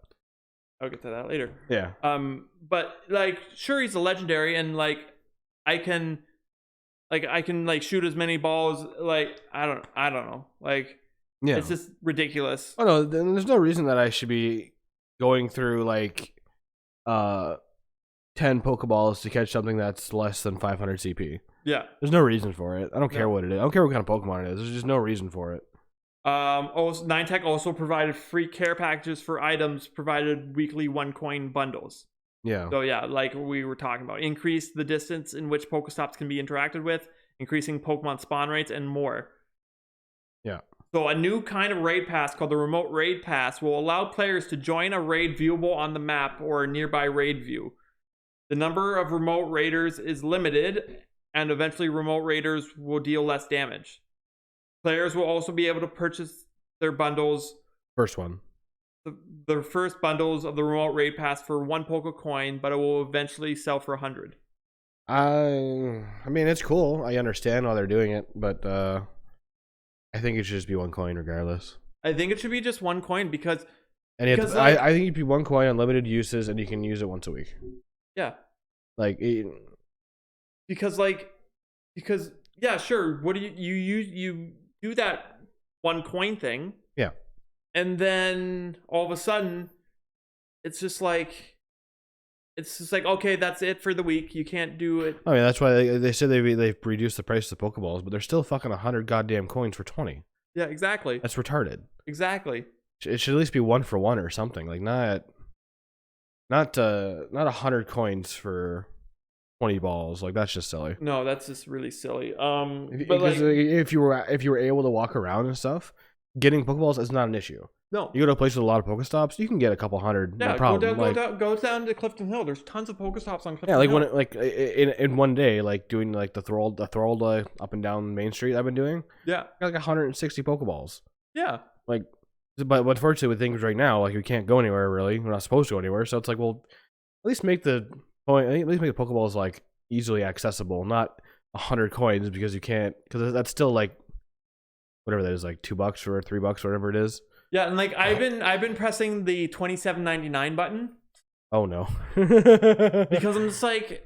I'll get to that later. Yeah. But, like, sure, he's a legendary, and, like, I can shoot as many balls, like, I don't know. Like, yeah. It's just ridiculous. Oh, no, there's no reason that I should be going through, like... 10 Pokeballs to catch something that's less than 500 CP. Yeah. There's no reason for it. I don't care what it is. I don't care what kind of Pokemon it is. There's just no reason for it. Also, Ninetech also provided free care packages for items provided weekly 1 coin bundles. Yeah. So yeah, like we were talking about, increase the distance in which Pokestops can be interacted with, increasing Pokemon spawn rates, and more. Yeah. So a new kind of raid pass called the Remote Raid Pass will allow players to join a raid viewable on the map or a nearby raid view. The number of remote raiders is limited, and eventually remote raiders will deal less damage. Players will also be able to purchase their bundles. First one. The first bundles of the Remote Raid Pass for 1 Poke Coin, but it will eventually sell for 100. I mean, it's cool. I understand why they're doing it, but I think it should just be 1 coin regardless. I think it should be just 1 coin because... And I think it'd be 1 coin, unlimited uses, and you can use it once a week. Yeah. Because yeah, sure. What do you do that 1 coin thing? Yeah. And then all of a sudden, it's just like, okay, that's it for the week. You can't do it. I mean, that's why they said they've reduced the price of Pokeballs, but they're still fucking 100 goddamn coins for 20. Yeah, exactly. That's retarded. Exactly. It should at least be 1 for 1 or something. Like not 100 coins for 20 balls. Like that's just silly. No, that's just really silly. If you were able to walk around and stuff, getting Pokeballs is not an issue. No. You go to a place with a lot of Pokestops, you can get a couple hundred. Yeah, no problem. Go down to Clifton Hill. There's tons of Pokestops on Clifton Hill. Hill. In one day, like doing like the Thorold up and down Main Street I've been doing. Yeah. I got like 160 Pokeballs. Yeah. Like, but unfortunately with things right now, like we can't go anywhere really. We're not supposed to go anywhere. So it's like, well, at least make the Pokeballs like easily accessible, not 100 coins because you can't, because that's still like whatever that is, like $2 or $3, whatever it is. Yeah, and like I've been pressing the $27.99 button. Oh no. Because I'm just like,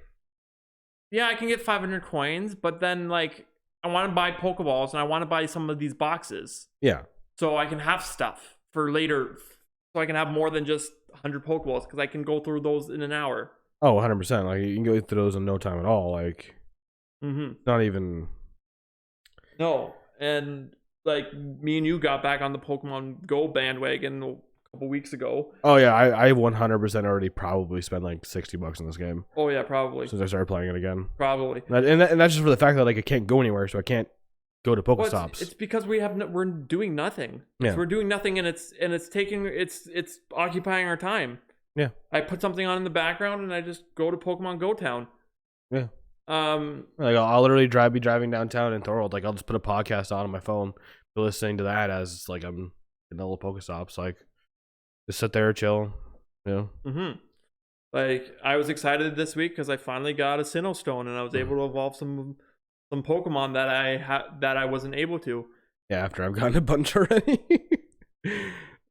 yeah, I can get 500 coins, but then like I want to buy Pokeballs and I want to buy some of these boxes. Yeah. So I can have stuff for later, so I can have more than just 100 Pokeballs because I can go through those in an hour. Oh, 100%. Like you can go through those in no time at all. Like, not even. No, and like me and you got back on the Pokemon Go bandwagon a couple weeks ago. Oh yeah, I 100% already probably spent like $60 in this game. Oh yeah, probably. Since I started playing it again. Probably. And that's just for the fact that like I can't go anywhere, so I can't go to Pokestops. Well, it's because we're doing nothing. Yeah. So we're doing nothing, and it's occupying our time. Yeah. I put something on in the background, and I just go to Pokemon Go Town. Yeah. Like I'll literally be driving downtown in Thorold. Like I'll just put a podcast on my phone, be listening to that as like I'm in the little Pokestops. Like just sit there, chill. You know. Like I was excited this week because I finally got a Sinnoh Stone, and I was able to evolve some Pokemon that I wasn't able to. Yeah, after I've gotten a bunch already.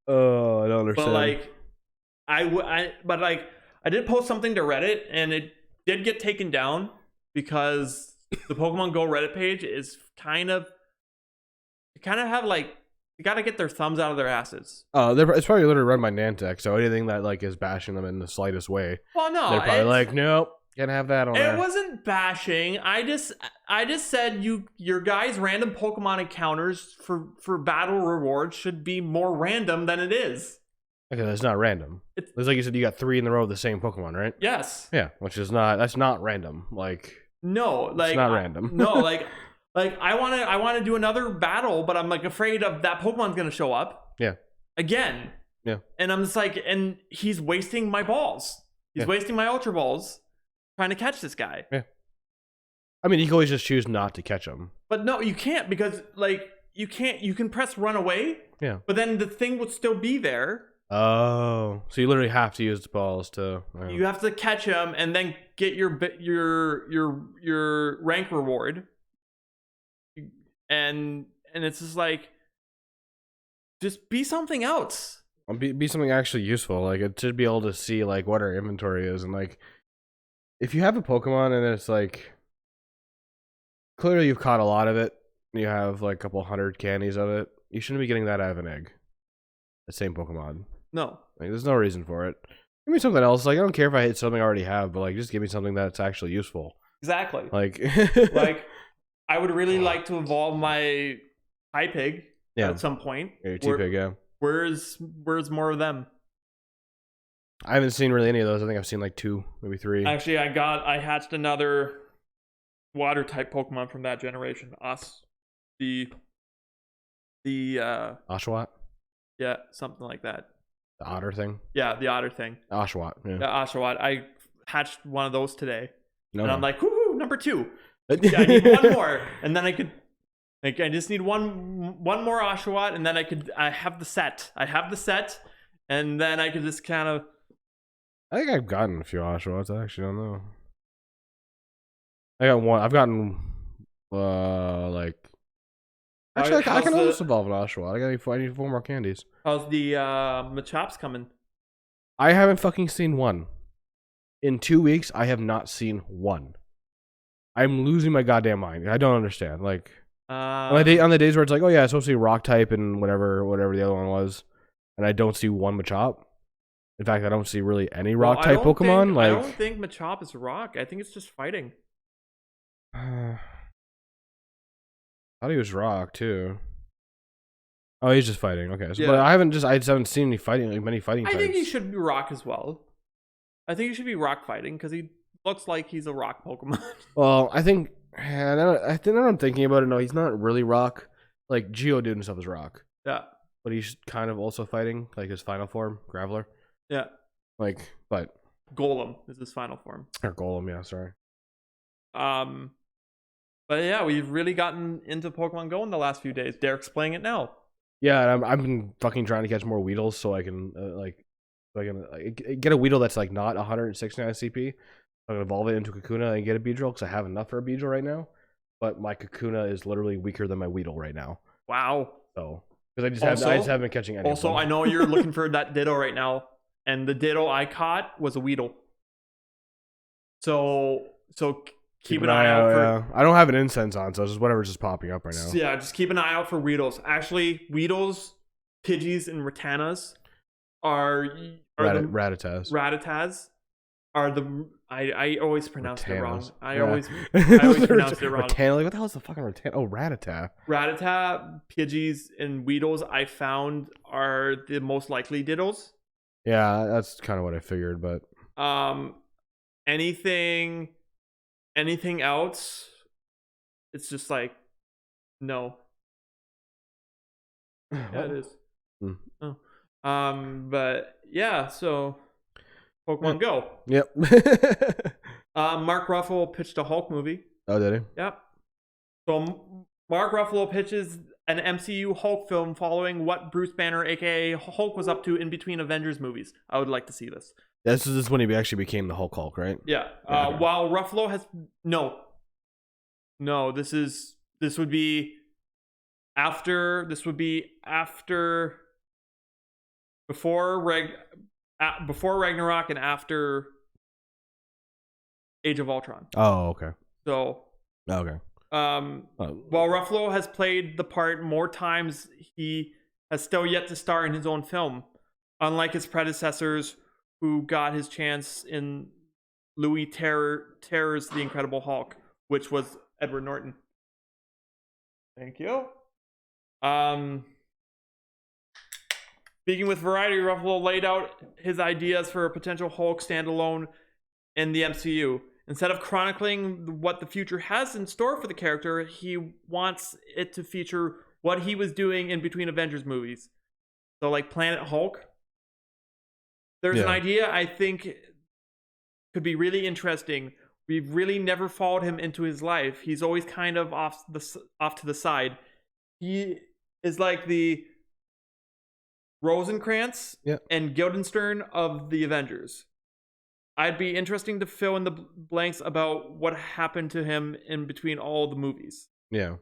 Oh, I don't understand. But like I did post something to Reddit, and it did get taken down because the Pokemon Go Reddit page is kind of have like, you gotta get their thumbs out of their asses. It's probably literally run by Niantic, so anything that like is bashing them in the slightest way, well, no, they're probably like, nope, can't have that on there. It wasn't bashing. I just said your guys' random Pokemon encounters for battle rewards should be more random than it is. Okay, that's not random. It's like you said, you got 3 in a row of the same Pokemon, right? Yes. Yeah, that's not random. Like, no, like it's not random. No, like I want to do another battle, but I'm like afraid of that Pokemon's gonna show up. Yeah. Again. Yeah. And I'm just like, and he's wasting my balls. He's wasting my Ultra Balls trying to catch this guy. Yeah. I mean, you can always just choose not to catch him. But no, you can't, because like you can press run away. Yeah. But then the thing would still be there. Oh, so you literally have to use the balls to. You have to catch him and then get your rank reward. And it's just like, just be something else. Be something actually useful. Like it should be able to see like what our inventory is, and like if you have a Pokemon and it's like clearly you've caught a lot of it, you have like a couple 100 candies of it, you shouldn't be getting that out of an egg. The same Pokemon. No. Like there's no reason for it. Give me something else. Like I don't care if I hit something I already have, but like just give me something that's actually useful. Exactly. Like, Like I would really like to evolve my high pig at some point. your T-pig, yeah. Where's more of them? I haven't seen really any of those. I think I've seen like 2, maybe 3. Actually, I hatched another water type Pokemon from that generation. The Oshawott? yeah, something like that. The otter thing? Yeah, the otter thing. Oshawott, yeah. The Oshawott. I hatched one of those today. No, and no. I'm like, woohoo, number 2. Yeah, I need one more. And then I could like I just need one more Oshawott, and then I have the set. And then I could just kind of I think I've gotten a few Oshawotts. I actually don't know. I got one. I've gotten like actually I can almost evolve an Oshawott. I need 4 more candies. How's the Machops coming? I haven't fucking seen one. In 2 weeks, I have not seen one. I'm losing my goddamn mind. I don't understand. Like on the days where it's like, oh yeah, it's supposed to be rock type and whatever the other one was, and I don't see one Machop. In fact, I don't see really any rock type Pokemon. I don't think Machop is rock. I think it's just fighting. I thought he was rock too. Oh, he's just fighting. Okay, so, yeah. But I just haven't seen any fighting, like many fighting types. I think he should be rock as well. I think he should be rock fighting because he looks like he's a rock Pokemon. Well, I think I'm thinking about it. No, he's not really rock. Like Geodude and stuff is rock. Yeah, but he's kind of also fighting, like his final form, Graveler. Yeah, like but Golem is his final form. Or Golem, yeah. Sorry. But yeah, we've really gotten into Pokemon Go in the last few days. Derek's playing it now. Yeah, and I've been fucking trying to catch more Weedles so I can get a Weedle that's like not 169 CP. I'm gonna evolve it into Kakuna and get a Beedrill because I have enough for a Beedrill right now. But my Kakuna is literally weaker than my Weedle right now. Wow. So because I just haven't been catching any. Also, I know you're looking for that Ditto right now, and the Ditto I caught was a Weedle. So keep an eye out for. Yeah. I don't have an incense on, so it's just whatever's just popping up right now. Yeah, just keep an eye out for Weedles. Actually, Weedles, Pidgeys, and Rattanas are Rattatas are the I always pronounce it wrong. I always pronounce it wrong. Rattana, like what the hell is the fucking Rattana? Oh, Rattata. Rattata, Pidgeys, and Weedles I found are the most likely Dittos. Yeah, that's kind of what I figured, but anything else, it's just like no. Yeah, it is. Oh. But yeah, so Pokemon Go. Yep. Mark Ruffalo pitched a Hulk movie. Oh, did he? Yep. So Mark Ruffalo pitches an MCU Hulk film following what Bruce Banner, aka Hulk, was up to in between Avengers movies. I would like to see this. This is when he actually became the Hulk, right? Yeah. Okay. While Ruffalo has no. This would be after. Before Ragnarok and after Age of Ultron. Oh, okay. So okay. While Ruffalo has played the part more times, he has still yet to star in his own film, unlike his predecessors who got his chance in Louis Terror's The Incredible Hulk, which was Edward Norton. Thank you. Speaking with Variety, Ruffalo laid out his ideas for a potential Hulk standalone in the MCU. Instead of chronicling what the future has in store for the character, he wants it to feature what he was doing in between Avengers movies. So like Planet Hulk. There's an idea I think could be really interesting. We've really never followed him into his life. He's always kind of off to the side. He is like the Rosencrantz and Guildenstern of the Avengers. I'd be interesting to fill in the blanks about what happened to him in between all the movies. Yeah.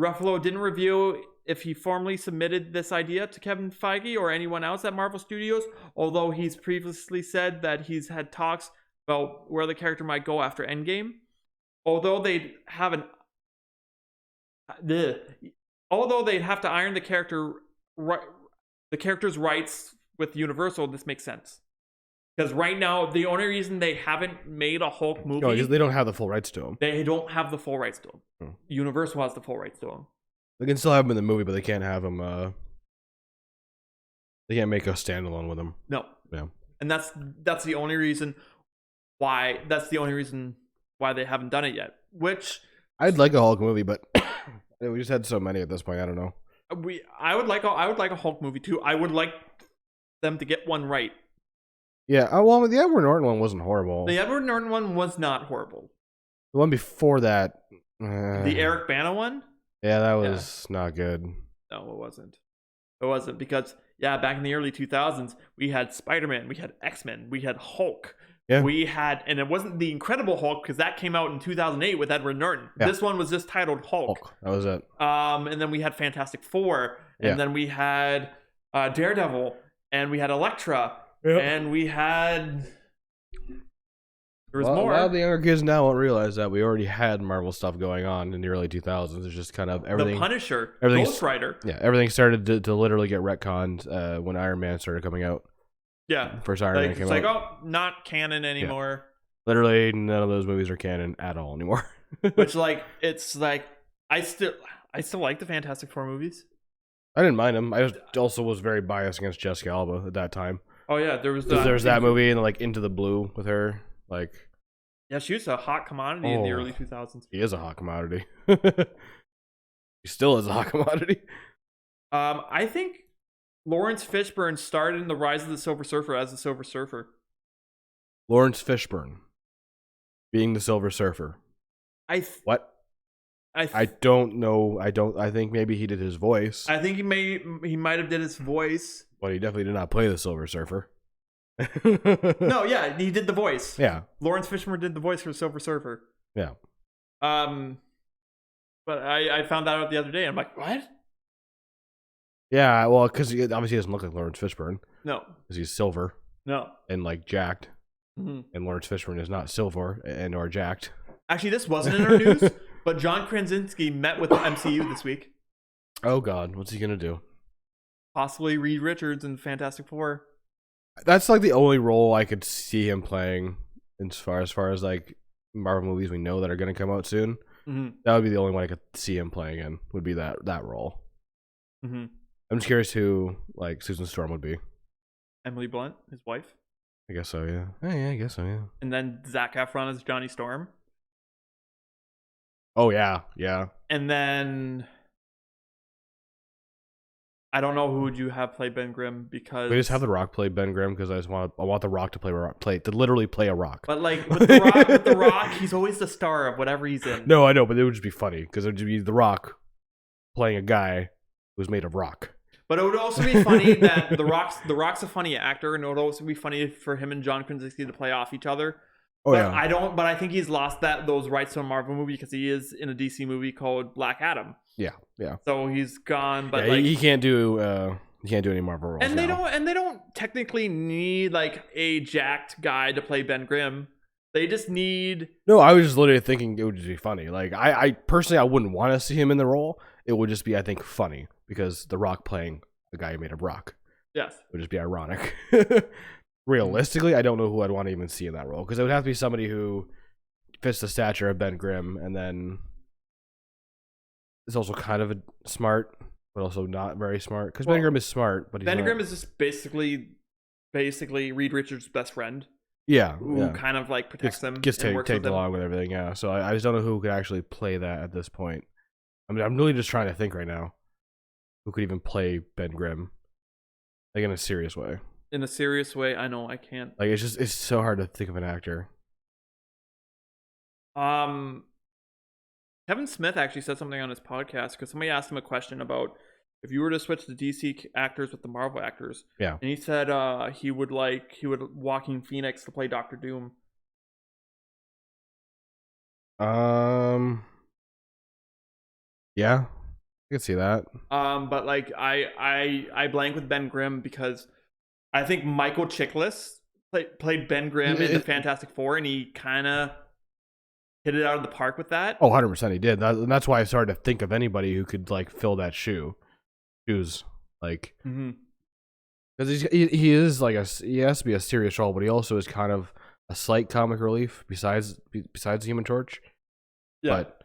Ruffalo didn't reveal if he formally submitted this idea to Kevin Feige or anyone else at Marvel Studios, although he's previously said that he's had talks about where the character might go after Endgame. Although they'd have to iron the character's rights with Universal, this makes sense. Because right now, the only reason they haven't made a Hulk movie, because they don't have the full rights to him. they don't have the full rights to him. Hmm. Universal has the full rights to him. They can still have him in the movie, but they can't have him. They can't make a standalone with him. No. Yeah. And that's the only reason why. That's the only reason why they haven't done it yet. Which I'd like a Hulk movie, but we just had so many at this point. I don't know. I would like a Hulk movie too. I would like them to get one right. Yeah. Well, the Edward Norton one wasn't horrible. The Edward Norton one was not horrible. The one before that, The Eric Bana one. Yeah, that was not good. No, it wasn't. It wasn't because back in the early 2000s, we had Spider-Man, we had X-Men, we had Hulk. Yeah. We had, and it wasn't the Incredible Hulk because that came out in 2008 with Edward Norton. Yeah. This one was just titled Hulk. That was it. And then we had Fantastic Four, and then we had Daredevil, and we had Elektra, and we had. There was more. A lot of the younger kids now won't realize that we already had Marvel stuff going on in the early 2000s. It's just kind of everything. The Punisher, everything's- Ghost Rider. Yeah, everything started to literally get retconned when Iron Man started coming out. Yeah. First Iron Man came it's out. like, oh, not canon anymore. Literally, none of those movies are canon at all anymore. Which, like, it's like, I still like the Fantastic Four movies. I didn't mind them. I also was very biased against Jessica Alba at that time. Oh yeah, there was that movie and like Into the Blue with her. Like, yeah, she was a hot commodity in the early 2000s. He is a hot commodity. He still is a hot commodity. I think Lawrence Fishburne started in the Rise of the Silver Surfer as the Silver Surfer. Lawrence Fishburne being the Silver Surfer. What? I don't know. I think maybe he did his voice. I think he might have did his voice. But he definitely did not play the Silver Surfer. No, yeah, he did the voice. Yeah. Lawrence Fishburne did the voice for Silver Surfer. Yeah. But I found that out the other day. I'm like, what? Yeah, well, because he obviously doesn't look like Lawrence Fishburne. No. Because he's silver. No. And like jacked. Mm-hmm. And Lawrence Fishburne is not silver and or jacked. Actually, this wasn't in our news, but John Krasinski met with the MCU this week. Oh God, what's he gonna do? Possibly Reed Richards in Fantastic Four. That's like the only role I could see him playing as far as like Marvel movies we know that are gonna come out soon. Mm-hmm. That would be the only one I could see him playing in. Would be that role. Mm-hmm. I'm just curious who like Susan Storm would be. Emily Blunt, his wife. I guess so. Yeah. Yeah, I guess so. Yeah. And then Zac Efron as Johnny Storm. Oh yeah, yeah. And then I don't know who would you have play Ben Grimm because We just have The Rock play Ben Grimm because I want The Rock to literally play a rock. But like with the Rock, he's always the star of whatever he's in. No, I know, but it would just be funny because it would be The Rock playing a guy who's made of rock. But it would also be funny that the Rock's a funny actor, and it would also be funny for him and John Krasinski to play off each other. Oh but yeah. I think he's lost those rights to a Marvel movie because he is in a DC movie called Black Adam. Yeah, yeah. So he's gone, but yeah, like he can't do any Marvel roles. and now. they don't technically need like a jacked guy to play Ben Grimm. They just need. No, I was just literally thinking it would just be funny. Like I personally I wouldn't want to see him in the role. It would just be I think funny because The Rock playing a guy made of rock. Yes, it would just be ironic. Realistically, I don't know who I'd want to even see in that role because it would have to be somebody who fits the stature of Ben Grimm, and then is also kind of smart, but also not very smart. Because Ben Grimm is smart, but Ben Grimm is just basically Reed Richards' best friend. Yeah, who kind of like protects them, gets tagged along with everything. Yeah, so I just don't know who could actually play that at this point. I mean, I'm really just trying to think right now who could even play Ben Grimm, like in a serious way. In a serious way, I know I can't. Like it's so hard to think of an actor. Kevin Smith actually said something on his podcast because somebody asked him a question about if you were to switch the DC actors with the Marvel actors. Yeah. And he said he would Joaquin Phoenix to play Doctor Doom. Yeah, I can see that. But like I blank with Ben Grimm because I think Michael Chiklis played Ben Grimm in the Fantastic Four, and he kind of hit it out of the park with that. Oh, 100% he did. That's why I started to think of anybody who could like fill that shoes. Like, Because he is like he has to be a serious role, but he also is kind of a slight comic relief besides the Human Torch. Yeah. But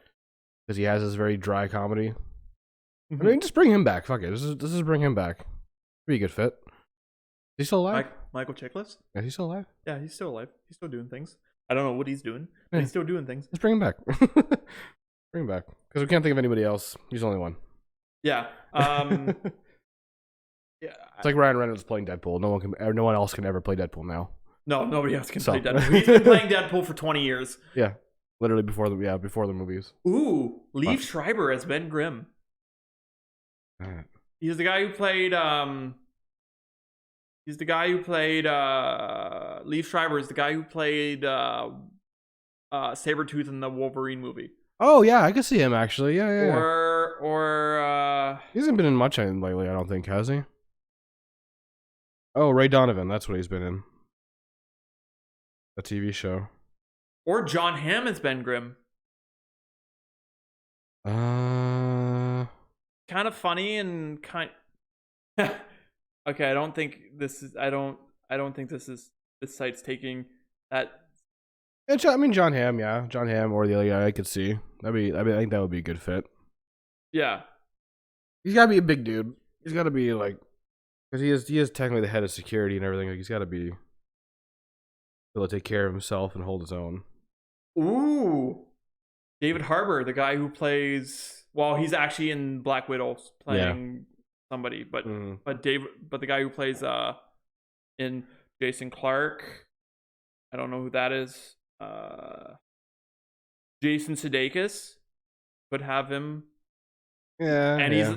because he has this very dry comedy, Mhm. I mean, just bring him back. Fuck it, this is bring him back. Be a good fit. Is he still alive? Michael Chiklis? Is he still alive? Yeah, he's still alive. He's still doing things. I don't know what he's doing, but Yeah. he's still doing things. Let's bring him back. Bring him back because we can't think of anybody else. He's the only one. Yeah. Yeah. It's like Ryan Reynolds playing Deadpool. No one else can ever play Deadpool now. No, nobody else can So. play Deadpool. He's been playing Deadpool for 20 years. Yeah, literally before the movies. Ooh, Liev Schreiber as Ben Grimm. He's the guy who played Liev Schreiber is the guy who played Sabretooth in the Wolverine movie. Oh yeah, I can see him actually. Yeah. Or He hasn't been in much lately, I don't think, has he? Oh, Ray Donovan, that's what he's been in. A TV show. or John Hamm as Ben Grimm. Kind of funny and kind. Okay, I don't think this is. I don't think this site's taking that. I mean, John Hamm, yeah, John Hamm or the other guy I could see. I think that would be a good fit. Yeah, He's got to be a big dude. He's got to be like, because he is technically the head of security and everything. Like he's got to be able to take care of himself and hold his own. Ooh, David Harbour, the guy who plays. Well, he's actually in Black Widow playing somebody, but the guy who plays in Jason Clarke, I don't know who that is. Jason Sudeikis could have him. Yeah, And he's,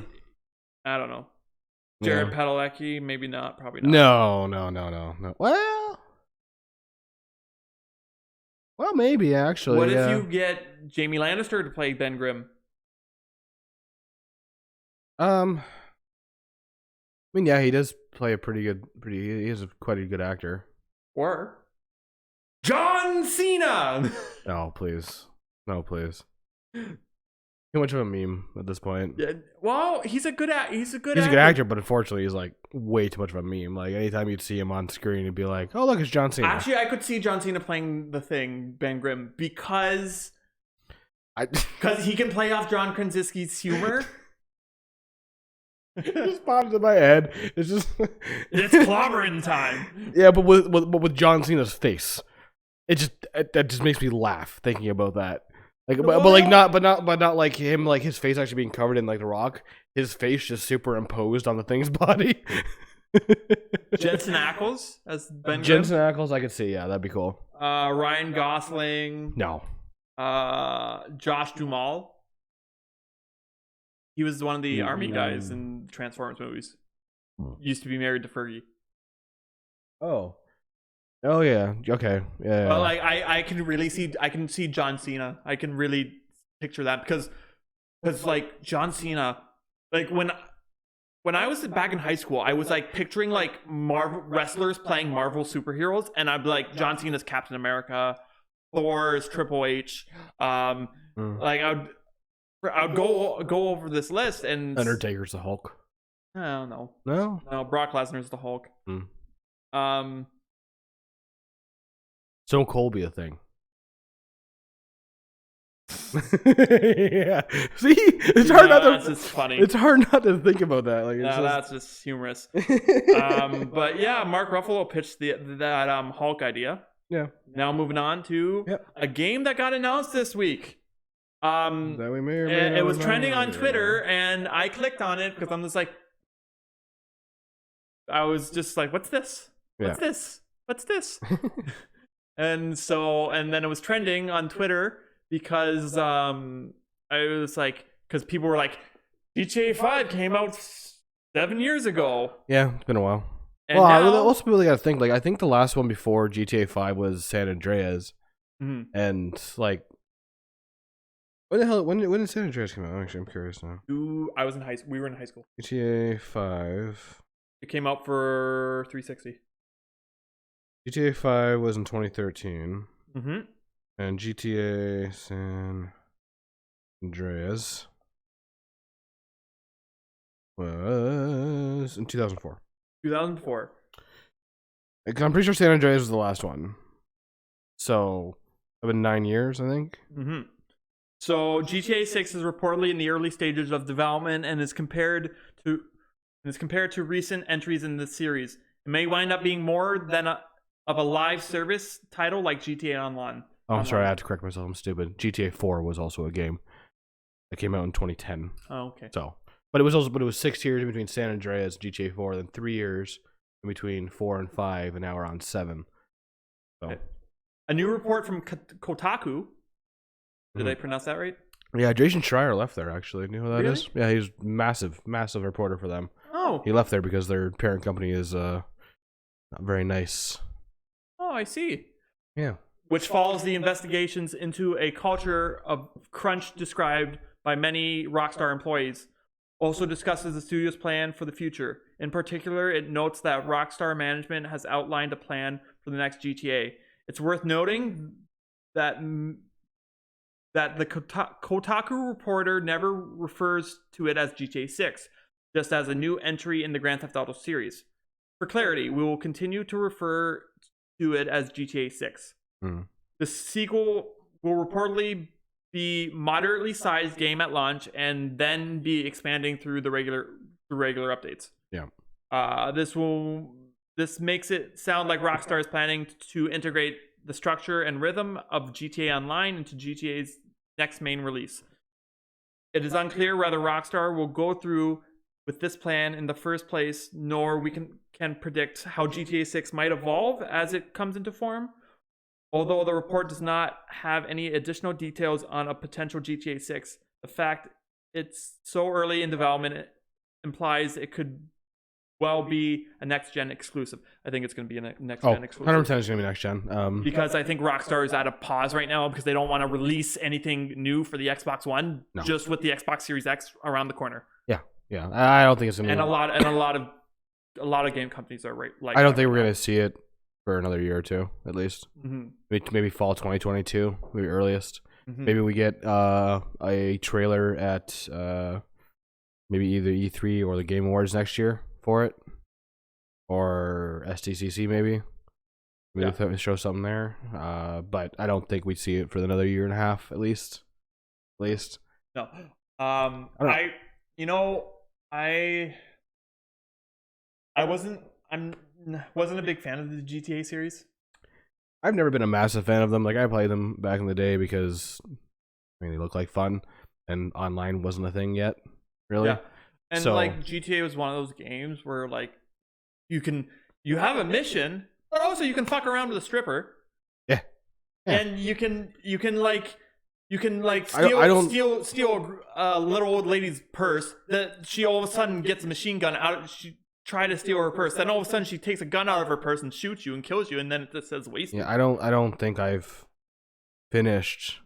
I don't know. Jared Padalecki, maybe not, probably not. No. Well, maybe actually. What if you get Jamie Lannister to play Ben Grimm? I mean, yeah, he does play a he is quite a good actor. Or John Cena. No, please. Too much of a meme at this point. Yeah, well, he's a good actor. He's a good actor, but unfortunately, he's like way too much of a meme. Like anytime you'd see him on screen, you'd be like, "Oh, look, it's John Cena." Actually, I could see John Cena playing the Thing, Ben Grimm, because he can play off John Krasinski's humor. It just popped into my head. It's just It's clobbering time. Yeah, but with John Cena's face, that just makes me laugh thinking about that. Like, but not like him, like his face actually being covered in like The Rock. His face just superimposed on the Thing's body. Jensen Ackles as Ben Grimm. Jensen Ackles, I could see. Yeah, that'd be cool. Ryan Gosling. No. Josh Duhamel. He was one of the army guys in Transformers movies. Used to be married to Fergie. Oh yeah. Okay. Yeah. But like I can see John Cena. I can really picture that because like John Cena, like when I was back in high school, I was like picturing like Marvel wrestlers playing Marvel superheroes, and I'd be like John Cena's Captain America, Thor's Triple H. Like I'd go over this list, and Undertaker's the Hulk. No, Brock Lesnar's the Hulk. Stone Cold be a thing. Yeah. See, it's hard not to. That's just funny. It's hard not to think about that. Like, that's just humorous. But yeah, Mark Ruffalo pitched that Hulk idea. Yeah. Now moving on to a game that got announced this week. That we may or may not it was know. trending on Twitter, and I clicked on it because I'm just like, I was just like, what's this? What's this? What's this? And then it was trending on Twitter because I was like, because people were like, GTA 5 came out 7 years ago. Yeah, it's been a while. And well, also people got to think, like, I think the last one before GTA 5 was San Andreas, and like, when did San Andreas come out? Actually, I'm curious now. I was in high school. We were in high school. GTA 5. It came out for 360. GTA 5 was in 2013. And GTA San Andreas was in 2004. 2004. I'm pretty sure San Andreas was the last one. So, it's been 9 years, I think. Mm-hmm. So GTA 6 is reportedly in the early stages of development and is compared to recent entries in the series. It may wind up being more than of a live service title like GTA Online. Oh, I'm sorry, I had to correct myself. I'm stupid. GTA 4 was also a game that came out in 2010. Oh, okay. So, but it was 6 years in between San Andreas and GTA 4, then 3 years in between 4 and 5, and now we're on 7. So, Okay. A new report from Kotaku. Did I pronounce that right? Yeah, Jason Schreier left there, actually. You know who that Really? is? Yeah, he's massive reporter for them. Oh. He left there because their parent company is not very nice. Oh, I see. Yeah. Which follows the investigations into a culture of crunch described by many Rockstar employees. Also discusses the studio's plan for the future. In particular, it notes that Rockstar management has outlined a plan for the next GTA. It's worth noting that the Kotaku reporter never refers to it as GTA 6, just as a new entry in the Grand Theft Auto series. For clarity, we will continue to refer to it as GTA 6. The sequel will reportedly be moderately sized game at launch and then be expanding through the regular updates. Yeah. This makes it sound like Rockstar is planning to integrate the structure and rhythm of GTA Online into GTA's next main release. It is unclear whether Rockstar will go through with this plan in the first place, nor we can predict how GTA 6 might evolve as it comes into form. Although the report does not have any additional details on a potential GTA 6, the fact it's so early in development implies it could well be a next-gen exclusive. I think it's going to be a next-gen exclusive. 100% it's going to be next-gen. Because I think Rockstar is at a pause right now because they don't want to release anything new for the Xbox One, just with the Xbox Series X around the corner. Yeah. I don't think it's going to be... A lot of game companies are like... I don't think we're going to see it for another year or two, at least. Mm-hmm. Maybe fall 2022, maybe earliest. Mm-hmm. Maybe we get a trailer at maybe either E3 or the Game Awards next year for it, or SDCC maybe. Maybe they show something there. But I don't think we'd see it for another year and a half at least. No. I wasn't a big fan of the GTA series. I've never been a massive fan of them. Like, I played them back in the day because they look like fun, and online wasn't a thing yet, really. Yeah. And like GTA was one of those games where like you have a mission, but also you can fuck around with a stripper. Yeah. And you can steal a little old lady's purse that she all of a sudden gets a machine gun out. She try to steal her purse. Then all of a sudden she takes a gun out of her purse and shoots you and kills you, and then it just says wasted. Yeah, I don't think I've finished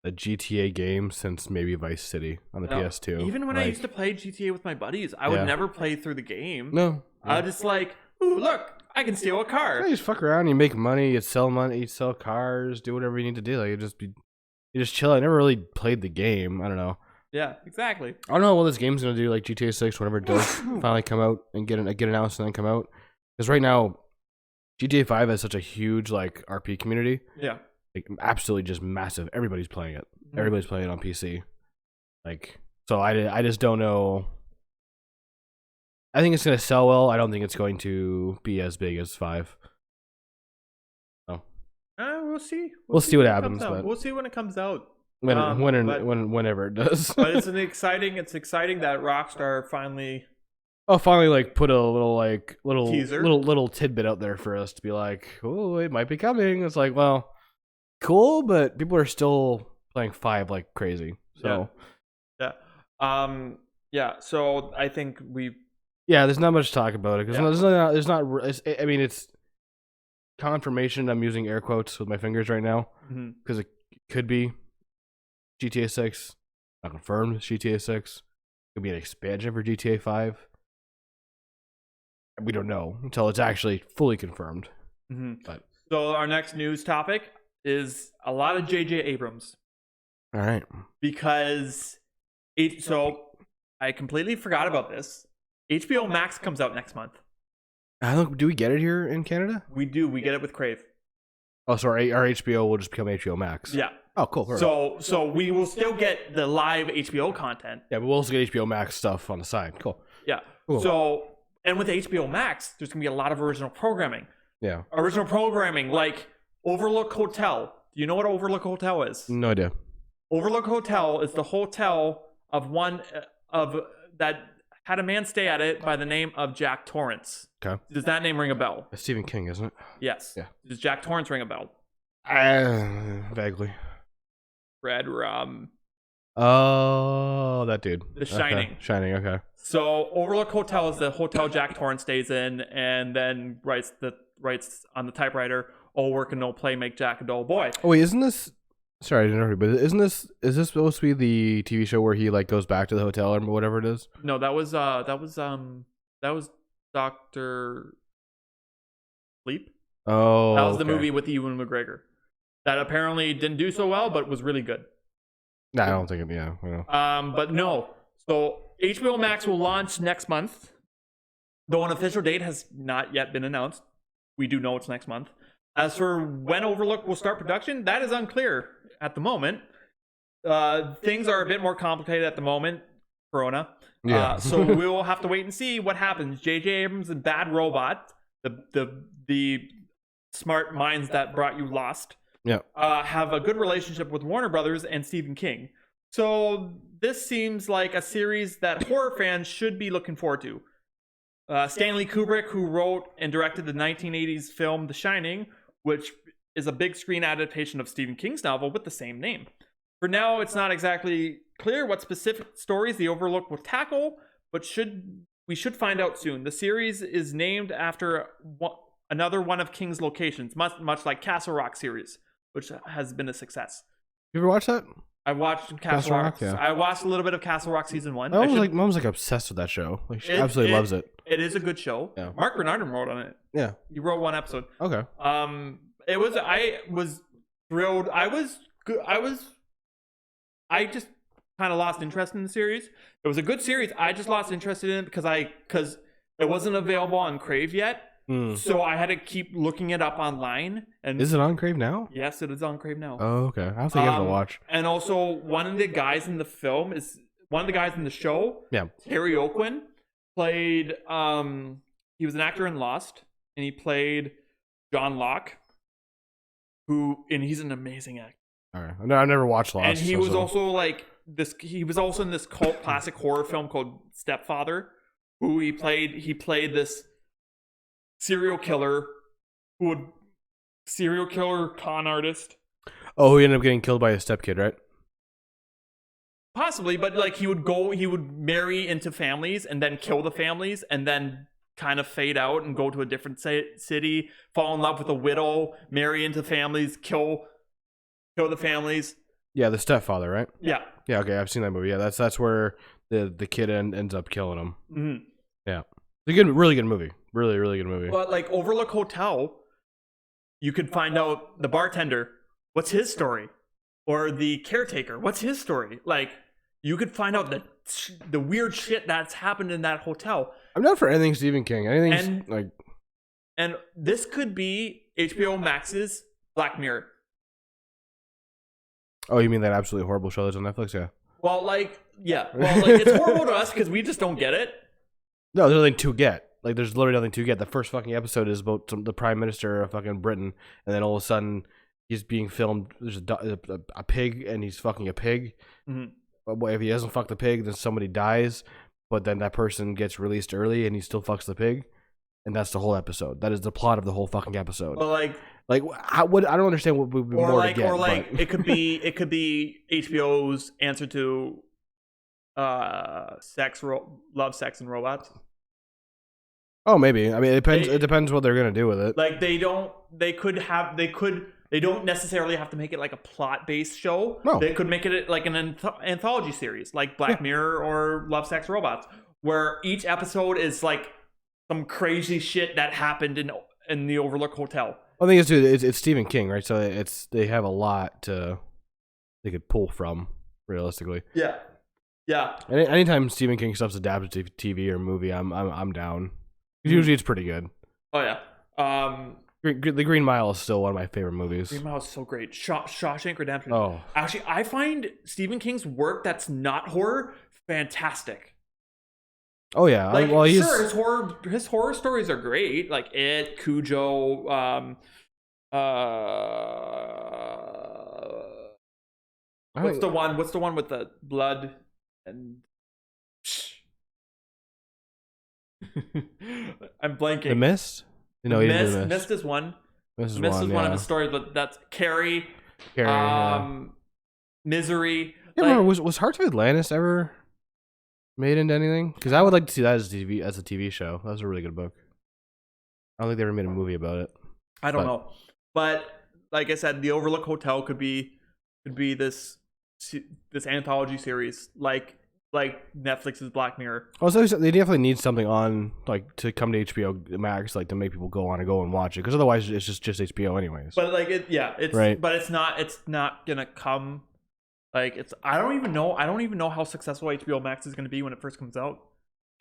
a GTA game since maybe Vice City on the PS2. Even when I used to play GTA with my buddies, I would never play through the game. No. I was just like, ooh, look, I can steal a car. Yeah, you just fuck around, you make money, you sell cars, do whatever you need to do. Like, you just chill. I never really played the game. I don't know. Yeah, exactly. I don't know what this game's gonna do, like GTA 6, whenever it does finally come out and get announced and then come out. Because right now, GTA 5 has such a huge like RP community. Yeah, like absolutely just massive. Everybody's playing it. Mm-hmm. Everybody's playing it on PC. Like, so I just don't know. I think it's gonna sell well. I don't think it's going to be as big as 5. So we'll see. We'll see what happens. But we'll see when it comes out. Whenever it does. But it's exciting that Rockstar finally like put a little teaser, little tidbit out there for us to be like, oh, it might be coming. It's like, well, cool, but people are still playing 5 like crazy. So yeah. So I think there's not much to talk about it because it's confirmation. I'm using air quotes with my fingers right now because it could be GTA 6, not confirmed. GTA 6 could be an expansion for GTA 5. We don't know until it's actually fully confirmed. Mm-hmm. But so our next news topic is a lot of J.J. Abrams. All right, because so I completely forgot about this. HBO Max comes out next month. Do we get it here in Canada? We do. We get it with Crave. Oh, so our HBO will just become HBO Max. Yeah. Oh, cool. Right. So we will still get the live HBO content. Yeah, but we'll also get HBO Max stuff on the side. Cool. Yeah. Cool. So, and with HBO Max, there's going to be a lot of original programming. Yeah. Original programming like Overlook Hotel. Do you know what Overlook Hotel is? No idea. Overlook Hotel is the hotel of one of that had a man stay at it by the name of Jack Torrance. Okay. Does that name ring a bell? It's Stephen King, isn't it? Yes. Yeah. Does Jack Torrance ring a bell? Vaguely. Red Oh, that dude. The Shining. Okay. Shining, okay. So Overlook Hotel is the hotel Jack Torrance stays in, and then writes on the typewriter, "Oh, work and no play make Jack a dull boy." Oh wait, isn't this? Sorry, I didn't know, but is this supposed to be the TV show where he like goes back to the hotel or whatever it is? No, that was Doctor Sleep. Oh, That was the movie with Ewan McGregor that apparently didn't do so well, but was really good. No, I don't think it. Yeah. Well. But no. So HBO Max will launch next month, though an official date has not yet been announced. We do know it's next month. As for when Overlook will start production, that is unclear at the moment. Things are a bit more complicated at the moment. Corona. Yeah. So we'll have to wait and see what happens. J.J. Abrams and Bad Robot, the smart minds that brought you Lost, Yeah. have a good relationship with Warner Brothers and Stephen King. So this seems like a series that horror fans should be looking forward to. Stanley Kubrick, who wrote and directed the 1980s film The Shining, which is a big screen adaptation of Stephen King's novel with the same name. For now, it's not exactly clear what specific stories the Overlook will tackle, but we should find out soon. The series is named after another one of King's locations, much like Castle Rock series, which has been a success. You ever watch that? I watched Castle Rock. Yeah. I watched a little bit of Castle Rock season 1. Mom was like obsessed with that show. Like she absolutely loves it. It is a good show. Yeah. Mark Bernardin wrote on it. Yeah. He wrote one episode. Okay. I was thrilled. I just kind of lost interest in the series. It was a good series. I just lost interest in it because it wasn't available on Crave yet. So I had to keep looking it up online. And is it on Crave now? Yes, it is on Crave now. Oh, okay. I have to give it a watch. And also, one of the guys in the film is one of the guys in the show. Yeah. Terry Oakland played. He was an actor in Lost, and he played John Locke. And he's an amazing actor. All right. No, I've never watched Lost. And he was also like this. He was also in this cult classic horror film called Stepfather, who he played this serial killer con artist. Oh, he ended up getting killed by his stepkid, right? Possibly, but like he would marry into families and then kill the families and then kind of fade out and go to a different city, fall in love with a widow, marry into families, kill the families. Yeah, the stepfather, right? Yeah. Yeah, okay, I've seen that movie. Yeah, that's where the kid ends up killing him. Mm-hmm. Yeah. It's a really good movie. Really, really good movie. But like Overlook Hotel, you could find out the bartender, what's his story? Or the caretaker, what's his story? Like, you could find out the weird shit that's happened in that hotel. I'm not for anything Stephen King. Anything like... And this could be HBO Max's Black Mirror. Oh, you mean that absolutely horrible show that's on Netflix? Yeah. Well, like, yeah. Well, like, it's horrible to us because we just don't get it. No, there's nothing to get. Like, there's literally nothing to get. The first fucking episode is about the Prime Minister of fucking Britain, and then all of a sudden, he's being filmed. There's a pig, and he's fucking a pig. Mm-hmm. But if he doesn't fuck the pig, then somebody dies. But then that person gets released early, and he still fucks the pig. And that's the whole episode. That is the plot of the whole fucking episode. Well, like I don't understand what would be more to get. Or like, it could be HBO's answer to love, sex, and robots. Oh, maybe. I mean, it depends. It depends what they're gonna do with it. Like they don't necessarily have to make it like a plot-based show. No. They could make it like an anthology series, like Black Mirror or Love, Sex, Robots, where each episode is like some crazy shit that happened in the Overlook Hotel. Well, the thing is, it's Stephen King, right? So they have a lot they could pull from, realistically. Yeah. Yeah. Anytime Stephen King stuff's adapted to TV or movie, I'm down. Usually it's pretty good. Oh yeah. The Green Mile is still one of my favorite movies. Green Mile is so great. Shawshank Redemption. Oh, Actually, I find Stephen King's work that's not horror fantastic. oh yeah. Like, well, he's sure, his horror stories are great. Like It, Cujo, what's the one? What's the one with the blood and? I'm blanking. The Mist. No, Mist is one. Mist is Mist one. is one of his stories, but that's Carrie. Yeah. Misery. I remember, was Hearts of Atlantis ever made into anything? Because I would like to see that as a TV show. That was a really good book. I don't think they ever made a movie about it. I don't know, but like I said, the Overlook Hotel could be this anthology series like Netflix's Black Mirror. Also, they definitely need something on to come to HBO Max to make people go and watch it, because otherwise it's just HBO anyways. But it's right. But it's not gonna come. I don't even know how successful HBO Max is gonna be when it first comes out.